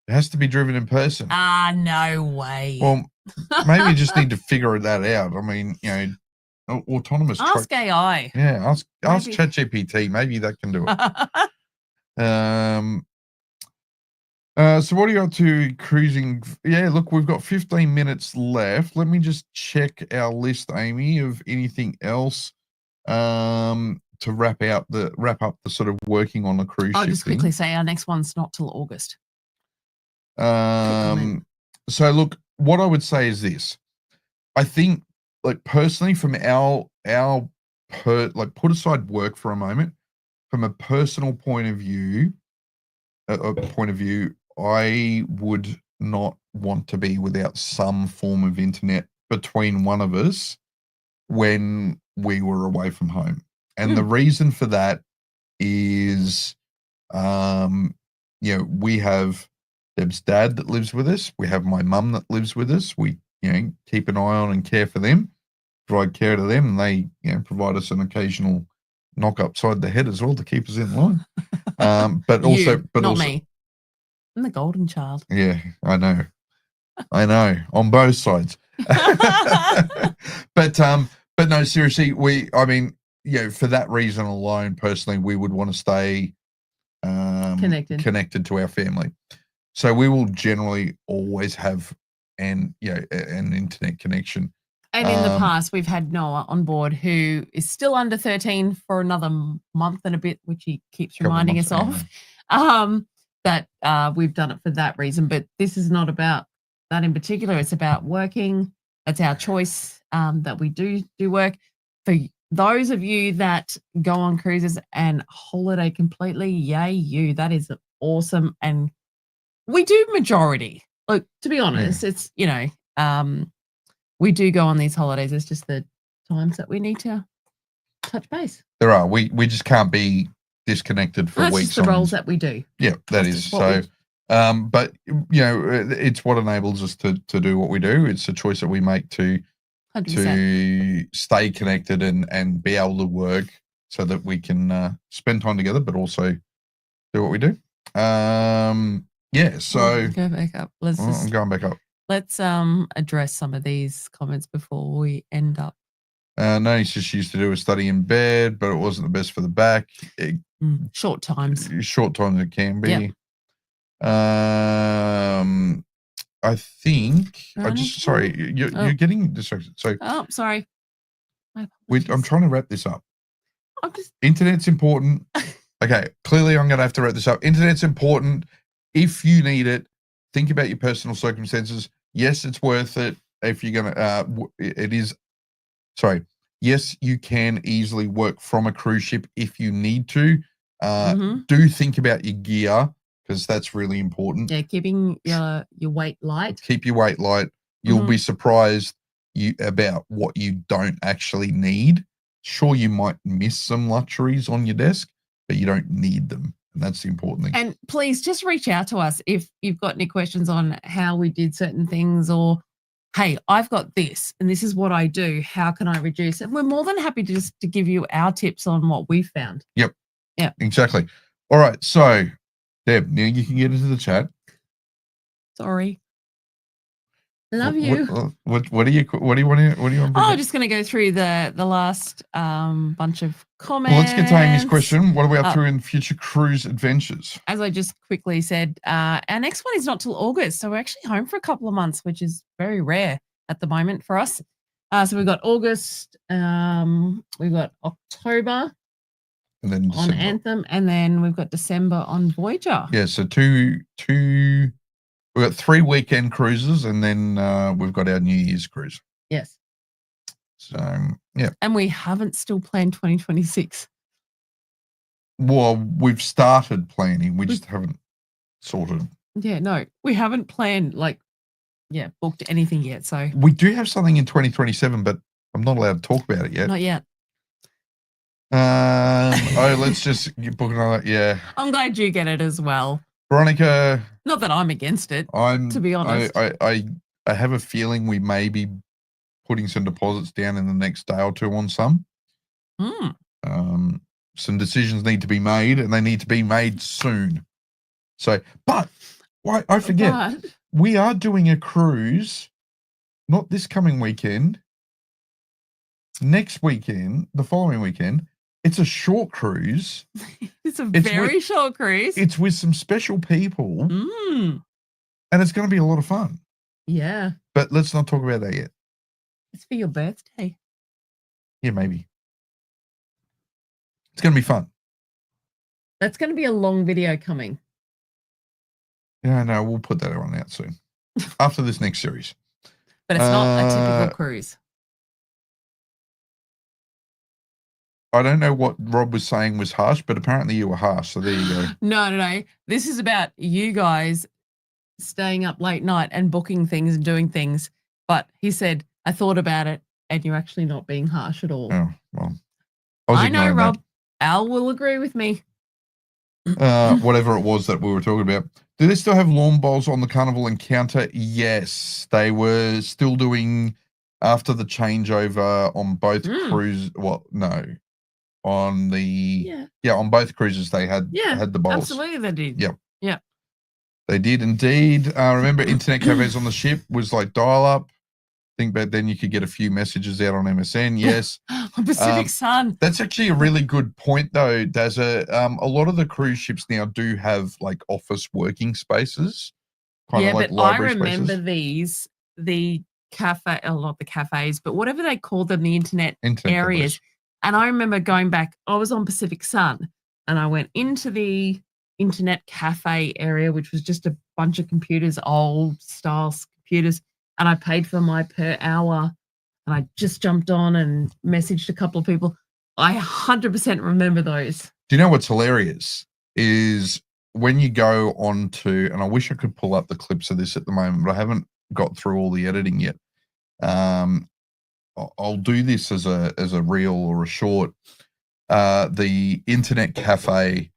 It has to be driven in person. No way. Well, maybe you just need to figure that out. I mean, autonomous ask truck. AI. Yeah, ask ChatGPT. Maybe that can do it. So what are you up to cruising? Yeah, look, we've got 15 minutes left. Let me just check our list, Amy, of anything else to wrap up the sort of working on the cruise ship. I'll just quickly say our next one's not till August. So look, what I would say is this. I think, like, personally, from put aside work for a moment, from a personal point of view, I would not want to be without some form of internet between one of us when we were away from home. And the reason for that is, we have Deb's dad that lives with us. We have my mum that lives with us. We, keep an eye on and care for them, provide care to them, and they, provide us an occasional knock upside the head as well to keep us in line. But not me. I'm the golden child. Yeah, I know, on both sides. But no, seriously, for that reason alone, personally, we would want to stay connected to our family. So we will generally always have an internet connection. And in the past, we've had Noah on board, who is still under 13 for another month and a bit, which he keeps reminding us of. That we've done it for that reason. But this is not about that in particular. It's about working. That's our choice, that we do work. For those of you that go on cruises and holiday completely, yay you. That is awesome. And we do majority. Look, to be honest, it's, we do go on these holidays. It's just the times that we need to touch base. There are. We just can't be disconnected for That's weeks. Just the roles that we do. Yeah, that is so. But it's what enables us to do what we do. It's a choice that we make to 100%. stay connected and be able to work so that we can spend time together, but also do what we do. So go back up. I'm going back up. Let's address some of these comments before we end up. Noni just used to do a study in bed, but it wasn't the best for the back. Short times it can be. Yep. I think you're getting distracted. So sorry. I'm trying to wrap this up. Internet's important. Okay, clearly I'm going to have to wrap this up. Internet's important. If you need it, think about your personal circumstances. Yes, it's worth it. If you're going to, it is. Sorry. Yes, you can easily work from a cruise ship if you need to. Do think about your gear because that's really important. Yeah, keeping your weight light. Keep your weight light. You'll be surprised about what you don't actually need. Sure, you might miss some luxuries on your desk, but you don't need them. And that's the important thing. And please just reach out to us if you've got any questions on how we did certain things or, hey, I've got this and this is what I do. How can I reduce it? We're more than happy to give you our tips on what we found. Yep. Yeah. Exactly. All right. So, Deb, now you can get into the chat. Sorry. Love you. What do you want to I'm just going to go through the last bunch of comments. Well, let's get to Amy's question. What are we up to in future cruise adventures? As I just quickly said, our next one is not till August. So we're actually home for a couple of months, which is very rare at the moment for us. So we've got August, we've got October and then on Anthem, and then we've got December on Voyager. Yeah, so we've got 3 weekend cruises, and then we've got our New Year's cruise. Yes. So, yeah. And we haven't still planned 2026. Well, we've started planning. We just haven't sorted. Yeah, no, we haven't planned, booked anything yet. So we do have something in 2027, but I'm not allowed to talk about it yet. Not yet. Let's just book another. Yeah. I'm glad you get it as well. Veronica. Not that I'm against it, to be honest. I have a feeling we may be putting some deposits down in the next day or two on some. Some decisions need to be made, and they need to be made soon. So, but I forget, we are doing a cruise, not this coming weekend, next weekend, the following weekend. It's a short cruise. It's very short cruise. It's with some special people. And it's going to be a lot of fun. Yeah. But let's not talk about that yet. It's for your birthday. Yeah, maybe. It's going to be fun. That's going to be a long video coming. Yeah, no, we'll put that one out soon. After this next series. But it's not a typical cruise. I don't know what Rob was saying was harsh, but apparently you were harsh. So there you go. No. This is about you guys staying up late night and booking things and doing things. But he said, I thought about it and you're actually not being harsh at all. Oh, well. I know, Rob. Al will agree with me. Whatever it was that we were talking about. Do they still have lawn bowls on the Carnival Encounter? Yes. They were still doing after the changeover on both cruises. Well, no. On on both cruises they had the bowls. Absolutely they did. Yep. They did indeed. Remember internet cafes on the ship was like dial up. I think back then you could get a few messages out on MSN. Yes. On Pacific Sun. That's actually a really good point though. There's a lot of the cruise ships now do have like office working spaces. Kind of like library spaces. I remember the cafe, not the cafes, but whatever they call them, the internet areas. Cafes. And I remember going back, I was on Pacific Sun and I went into the internet cafe area, which was just a bunch of computers, old style computers. And I paid for my per hour and I just jumped on and messaged a couple of people. I 100% remember those. Do you know what's hilarious is when you go on to, and I wish I could pull up the clips of this at the moment, but I haven't got through all the editing yet. I'll do this as a reel or a short. The internet cafe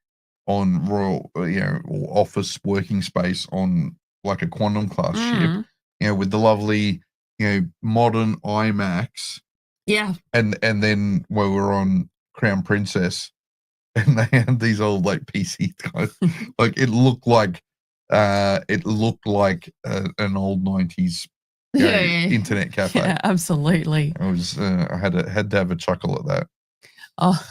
on Royal, or office working space on like a Quantum class ship, with the lovely, modern iMacs. Yeah. And then when we're on Crown Princess, and they had these old like PC guys, like it looked like an old 90s internet cafe. Yeah, absolutely. I was I had to have a chuckle at that. Oh,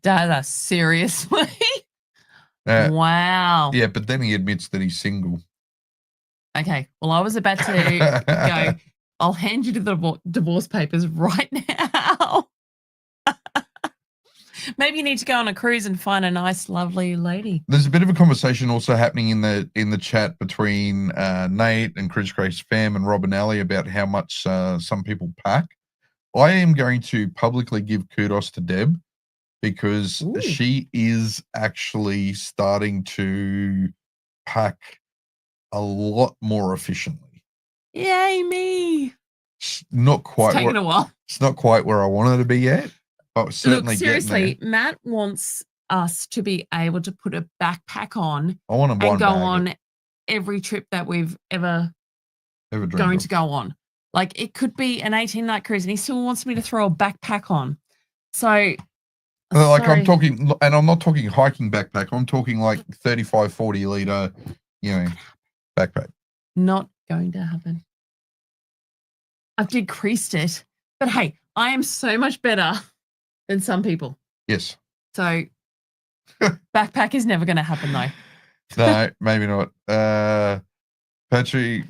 Dada, seriously? Wow. Yeah, but then he admits that he's single. Okay, well, I was about to go, I'll hand you to the divorce papers right now. Maybe you need to go on a cruise and find a nice, lovely lady. There's a bit of a conversation also happening in the chat between Nate and Chris Grace Fam and Robin Alley about how much some people pack. I am going to publicly give kudos to Deb because she is actually starting to pack a lot more efficiently. Yay, me. It's not quite. It's taken a while. It's not quite where I wanted to be yet. But certainly Look, seriously, Matt wants us to be able to put a backpack on I want to and go on every trip that we've ever going to go on. Like it could be an 18-night cruise and he still wants me to throw a backpack on. So like I'm talking, and I'm not talking hiking backpack. I'm talking like 35, 40 liter, backpack. Not going to happen. I've decreased it, but hey, I am so much better than some people. Yes. So backpack is never going to happen though. No, maybe not. Patrick,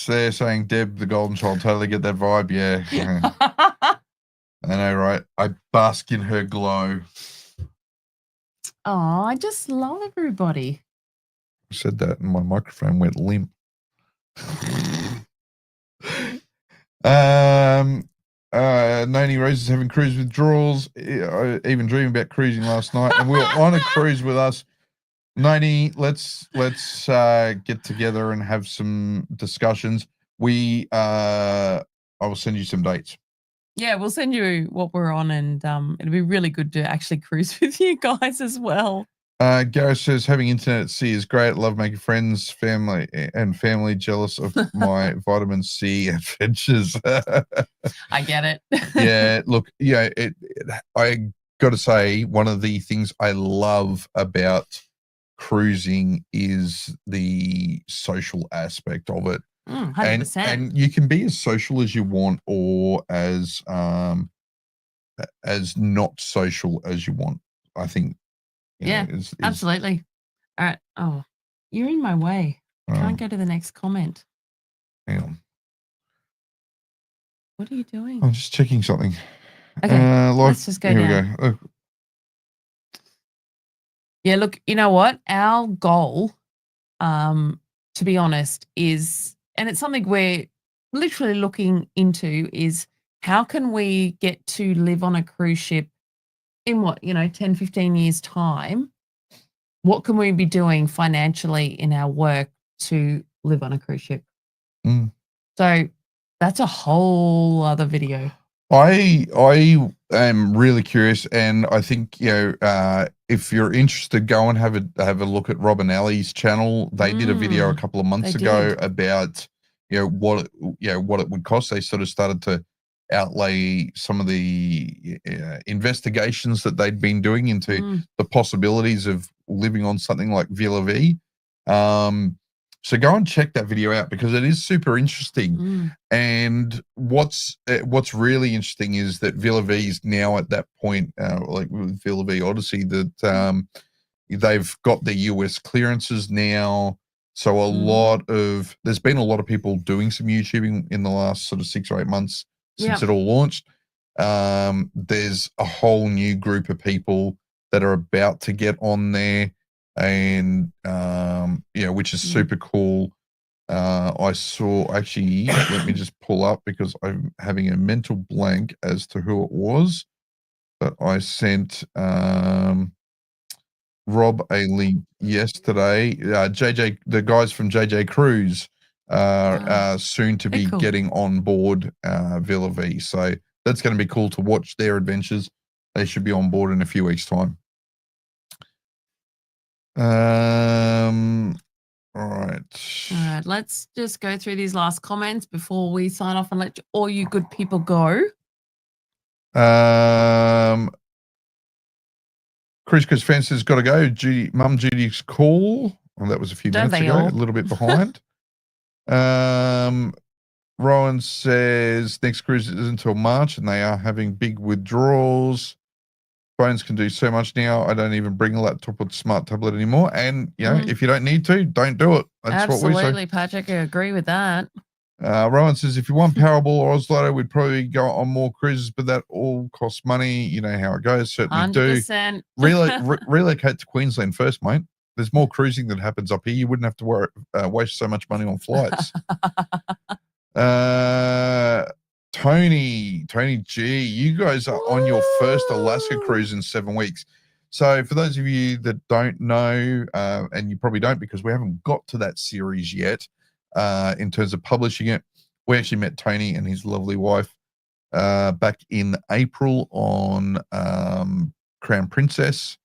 they're saying Deb, the golden child, totally get that vibe. Yeah. I know, right? I bask in her glow. Oh, I just love everybody. I said that and my microphone went limp. Noni Rose is having cruise withdrawals. I even dreamed about cruising last night, and we were on a cruise with us. Noni, let's get together and have some discussions. I will send you some dates. Yeah, we'll send you what we're on, and it'll be really good to actually cruise with you guys as well. Gareth says having internet at sea is great. Love making friends, family jealous of my vitamin C adventures. I get it. Yeah, look, I got to say one of the things I love about cruising is the social aspect of it. 100%. And you can be as social as you want or as not social as you want. I think. Absolutely. All right. Oh, you're in my way. I can't go to the next comment. Hang on. What are you doing? I'm just checking something. Okay, let's just go here down. we go. Oh. Yeah, look, you know what? Our goal, to be honest, is, and it's something we're literally looking into, is how can we get to live on a cruise ship in 10, 15 years time? What can we be doing financially in our work to live on a cruise ship? So that's a whole other video. I am really curious, and I think if you're interested, go and have a look at Robin Alley's channel. They did a video a couple of months ago about what it would cost. They sort of started to outlay some of the investigations that they'd been doing into the possibilities of living on something like Villa V. So go and check that video out because it is super interesting. And what's really interesting is that Villa V is now at that point, like with Villa V Odyssey, that they've got the US clearances now. So there's been a lot of people doing some YouTubing in the last sort of 6 or 8 months since it all launched. There's a whole new group of people that are about to get on there, and which is super cool. I saw actually, let me just pull up because I'm having a mental blank as to who it was. But I sent Rob a link yesterday. The guys from JJ Cruise are soon to very be cool. getting on board Villa V. So that's going to be cool to watch their adventures. They should be on board in a few weeks' time. All right. Let's just go through these last comments before we sign off and let all you good people go. Chris Fence's got to go. Mum Judy's call. Well, that was a few Don't minutes they ago. all? A little bit behind. Rowan says next cruise is until March and they are having big withdrawals. Phones can do so much now. I don't even bring a laptop or smart tablet anymore. And, you know, if you don't need to, don't do it. That's Absolutely, what we say. Patrick. I agree with that. Rowan says, if you want Powerball or Oz we'd probably go on more cruises, but that all costs money. You know how it goes. Certainly 100%. do. Relocate to Queensland first, mate. There's more cruising that happens up here. You wouldn't have to waste so much money on flights. Tony G, you guys are on your first Alaska cruise in 7 weeks. So for those of you that don't know, and you probably don't because we haven't got to that series yet, in terms of publishing it, we actually met Tony and his lovely wife back in April on Crown Princess.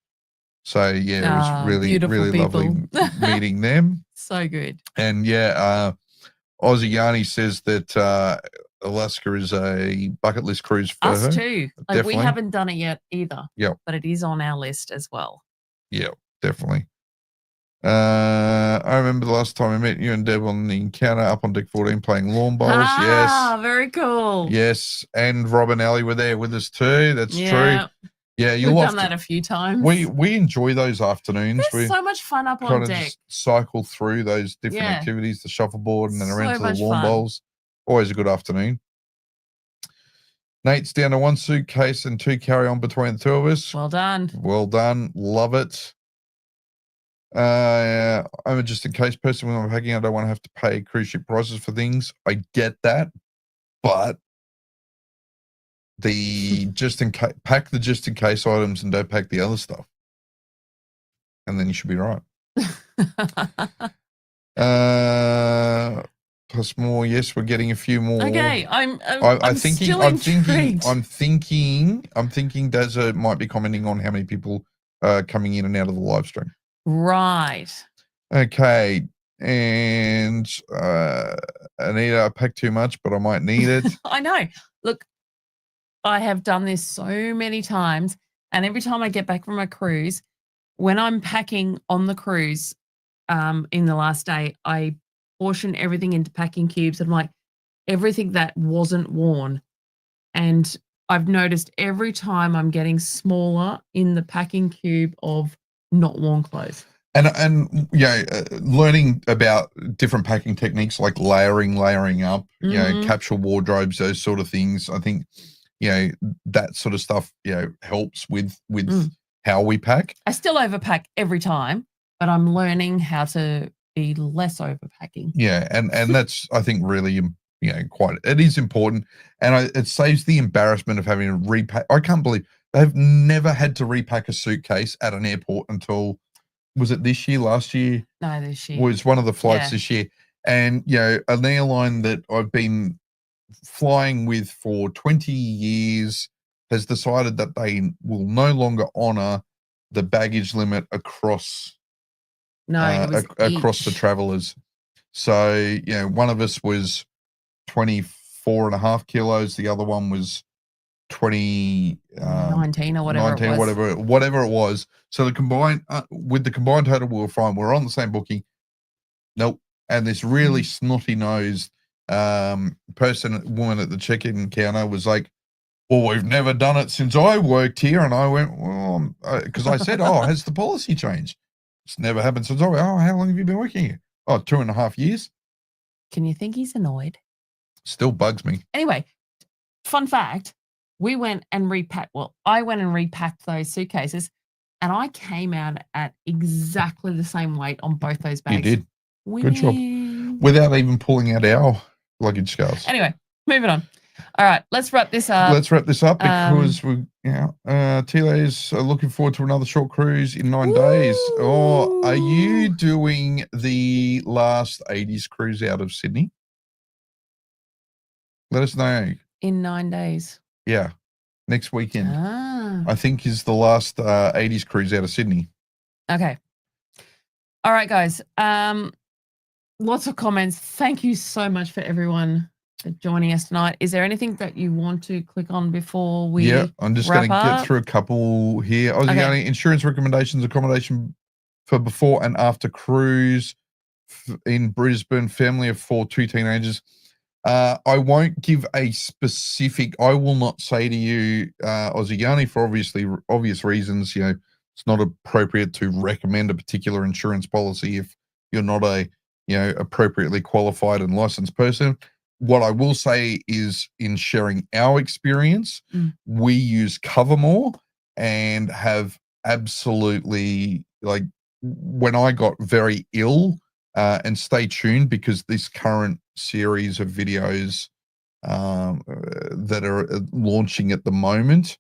So yeah, it was really lovely meeting them. So good. And Aussie Yarny says that Alaska is a bucket list cruise for her. Us too. Like, Definitely. we haven't done it yet either. Yeah. But it is on our list as well. Yeah, definitely. I remember the last time I met you and Deb on the encounter up on deck 14 playing lawn bowls. Yes. Very cool. Yes. And Rob and Ali were there with us too. That's true. Yeah, We've done that a few times. We enjoy those afternoons. There's so much fun up on kind of deck. just cycle through those different activities, the shuffleboard and then around to the lawn bowls. Always a good afternoon. Nate's down to 1 suitcase and 2 carry-on between the two of us. Well done. Well done. Love it. I'm a just in case person when I'm packing. I don't want to have to pay cruise ship prices for things. I get that, but the pack the just in case items and don't pack the other stuff, and then you should be right. Plus more. Yes, we're getting a few more. Okay, I'm thinking Dazza might be commenting on how many people are coming in and out of the live stream. Right. Okay. And Anita, I packed too much, but I might need it. I know. Look, I have done this so many times, and every time I get back from a cruise, when I'm packing on the cruise, in the last day, I portion everything into packing cubes. And like everything that wasn't worn, and I've noticed every time I'm getting smaller in the packing cube of not worn clothes. And learning about different packing techniques like layering up, capsule wardrobes, those sort of things. I think, that sort of stuff, helps with how we pack. I still overpack every time, but I'm learning how to be less overpacking. Yeah, and that's, I think, really, it is important, and it saves the embarrassment of having to repack. I can't believe I've never had to repack a suitcase at an airport until, was it this year, last year? No, this year. Was one of the flights this year. And, an airline that I've been flying with for 20 years has decided that they will no longer honor the baggage limit across the travelers. So, one of us was 24.5 kilos. The other one was 19 or whatever. Whatever it was. So the combined combined total, we were fine. We're on the same booking. Nope. And this really snotty nosed woman at the check-in counter was like, well, we've never done it since I worked here. And I went, well, because I said, has the policy changed? It's never happened since I went, how long have you been working here? 2.5 years. Can you think he's annoyed? Still bugs me. Anyway, fun fact, we went and repacked. Well, I went and repacked those suitcases, and I came out at exactly the same weight on both those bags. You did. Good job. without even pulling out our luggage scales. Anyway, moving on. All right, let's wrap this up. Let's wrap this up because TLA's looking forward to another short cruise in 9 days. Or are you doing the last 80s cruise out of Sydney? Let us know. In 9 days. Yeah, next weekend. Ah. I think is the last 80s cruise out of Sydney. Okay. All right, guys. Lots of comments. Thank you so much for everyone for joining us tonight. Is there anything that you want to click on before we I'm just going to get through a couple here. Aussie insurance recommendations, accommodation for before and after cruise in Brisbane, family of 4, 2 teenagers. I won't give a specific, I will not say to you, Aussie Yarny, for obvious reasons, it's not appropriate to recommend a particular insurance policy if you're not a, appropriately qualified and licensed person. What I will say is, in sharing our experience, we use Covermore and have absolutely, like, when I got very ill, and stay tuned because this current series of videos that are launching at the moment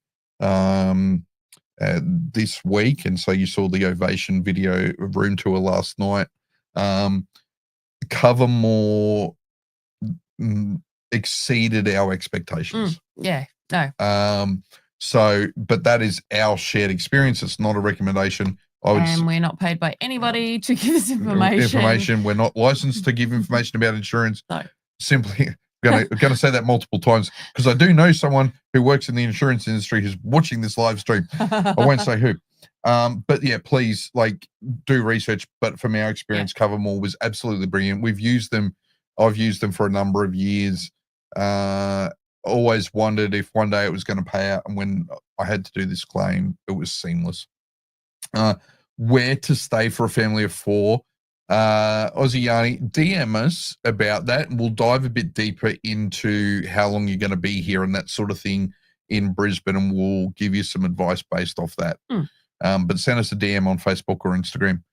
this week, and so you saw the Ovation video room tour last night. Covermore exceeded our expectations. Yeah, no. So, but that is our shared experience. It's not a recommendation. And we're not paid by anybody to give us information. We're not licensed to give information about insurance. No. Simply going to say that multiple times because I do know someone who works in the insurance industry who's watching this live stream. I won't say who. But yeah, please do research. But from our experience, Covermore was absolutely brilliant. We've used them. I've used them for a number of years. Always wondered if one day it was going to pay out. And when I had to do this claim, it was seamless. Where to stay for a family of 4. Aussie Yarny, DM us about that and we'll dive a bit deeper into how long you're going to be here and that sort of thing in Brisbane, and we'll give you some advice based off that. But send us a DM on Facebook or Instagram.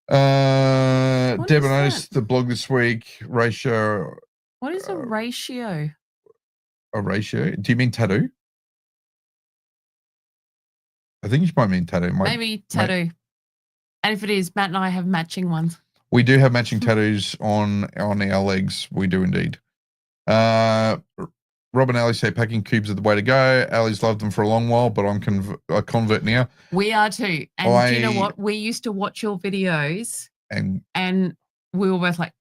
Deb, I noticed the blog this week, ratio. What is a ratio? A ratio? Do you mean tattoo? I think you might mean tattoo. Maybe tattoo. And if it is, Matt and I have matching ones. We do have matching tattoos on our legs. We do indeed. Rob and Ali say packing cubes are the way to go. Ali's loved them for a long while, but I'm a convert now. We are too. And do you know what? We used to watch your videos and we were both like,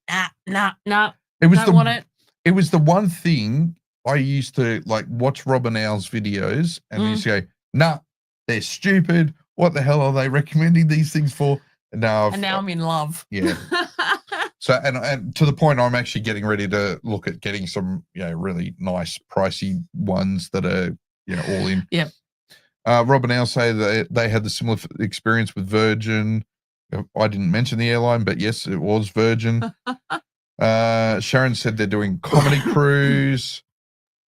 nah. Don't want it. It was the one thing I used to watch Rob and Al's videos and we used to go, nah. They're stupid. What the hell are they recommending these things for? And now I'm in love. Yeah. So, and to the point, I'm actually getting ready to look at getting some, really nice, pricey ones that are, all in. Yep. Rob and Al say that they had the similar experience with Virgin. I didn't mention the airline, but yes, it was Virgin. Sharon said they're doing comedy cruise.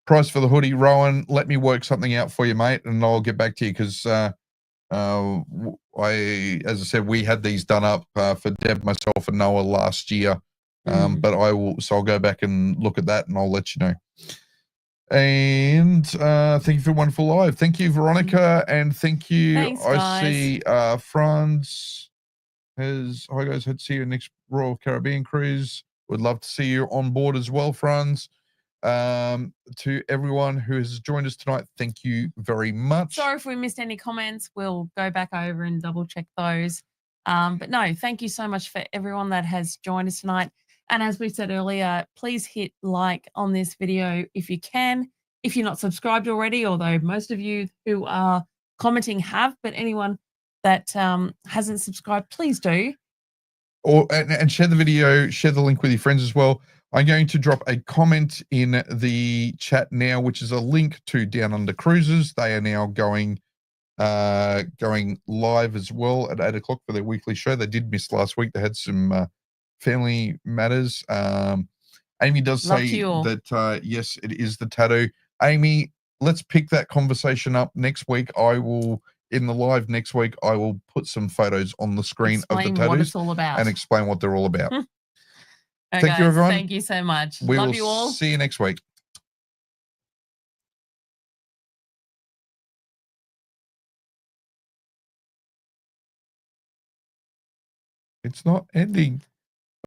Price for the hoodie, Rowan. Let me work something out for you, mate, and I'll get back to you because as I said, we had these done up for Deb, myself, and Noah last year. But I'll go back and look at that, and I'll let you know. And thank you for a wonderful live. Thank you, Veronica, and thank you. Thanks, I see Franz has. Hi guys, hope to see you next Royal Caribbean cruise. Would love to see you on board as well, Franz. To everyone who has joined us tonight, thank you very much. Sorry if we missed any comments. We'll go back over and double check those. But no, thank you so much for everyone that has joined us tonight. And as we said earlier, please hit like on this video if you can. If you're not subscribed already, although most of you who are commenting have, but anyone that hasn't subscribed, please do. And share the video, share the link with your friends as well. I'm going to drop a comment in the chat now, which is a link to Down Under Cruises. They are now going live as well at 8 o'clock for their weekly show. They did miss last week. They had some family matters. Amy does say that, yes, it is the tattoo. Amy, let's pick that conversation up next week. In the live next week, I will put some photos on the screen of the tattoos what it's all about and explain what they're all about. Oh, Thank you, guys, everyone. Thank you so much. We Love will you all. see you next week. It's not ending.